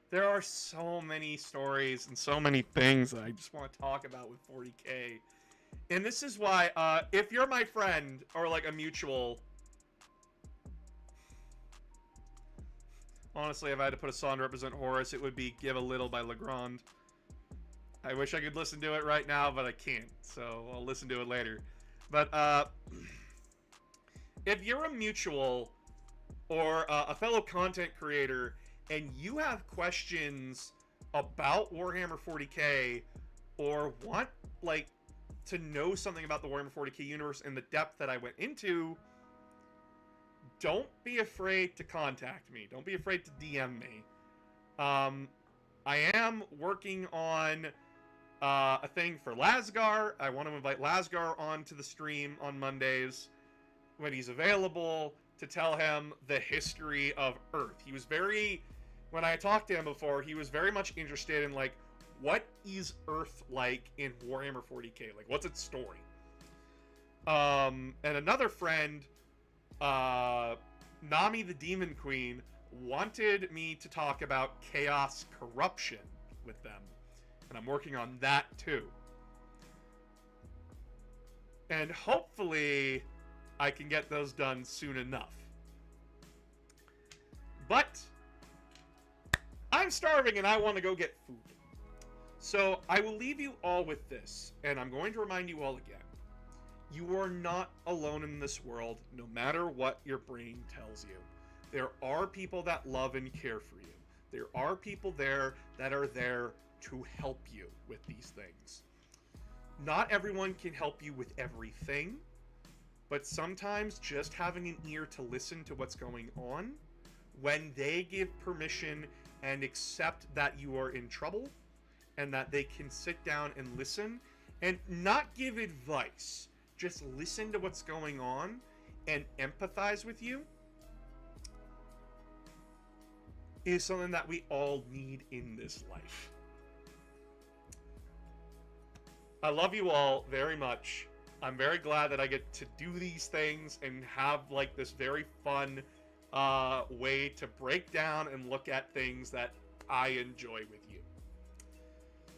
Speaker 1: There are so many stories and so many things that I just want to talk about with 40K. And this is why, if you're my friend, or like a mutual... Honestly, if I had to put a song to represent Horus, it would be Give a Little by Legrand. I wish I could listen to it right now, but I can't. So I'll listen to it later. But, if you're a mutual or a fellow content creator and you have questions about Warhammer 40K or want, like, to know something about the Warhammer 40K universe and the depth that I went into, don't be afraid to contact me. Don't be afraid to DM me. I am working on a thing for Lasgar. I want to invite Lasgar onto the stream on Mondays when he's available to tell him the history of Earth. He was very... When I talked to him before, he was very much interested in, like, what is Earth like in Warhammer 40K? Like, what's its story? And another friend, Nami the Demon Queen, wanted me to talk about Chaos Corruption with them. And I'm working on that, too. And hopefully, I can get those done soon enough. But I'm starving and I want to go get food. So I will leave you all with this, and I'm going to remind you all again. You are not alone in this world, no matter what your brain tells you. There are people that love and care for you. There are people there that are there to help you with these things. Not everyone can help you with everything, but sometimes just having an ear to listen to what's going on, when they give permission and accept that you are in trouble, and that they can sit down and listen, and not give advice, just listen to what's going on, and empathize with you, is something that we all need in this life. I love you all very much. I'm very glad that I get to do these things and have, like, this very fun way to break down and look at things that I enjoy with you.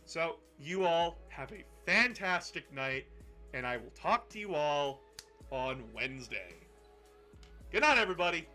Speaker 1: So, you all have a fantastic night, and I will talk to you all on Wednesday. Good night, everybody!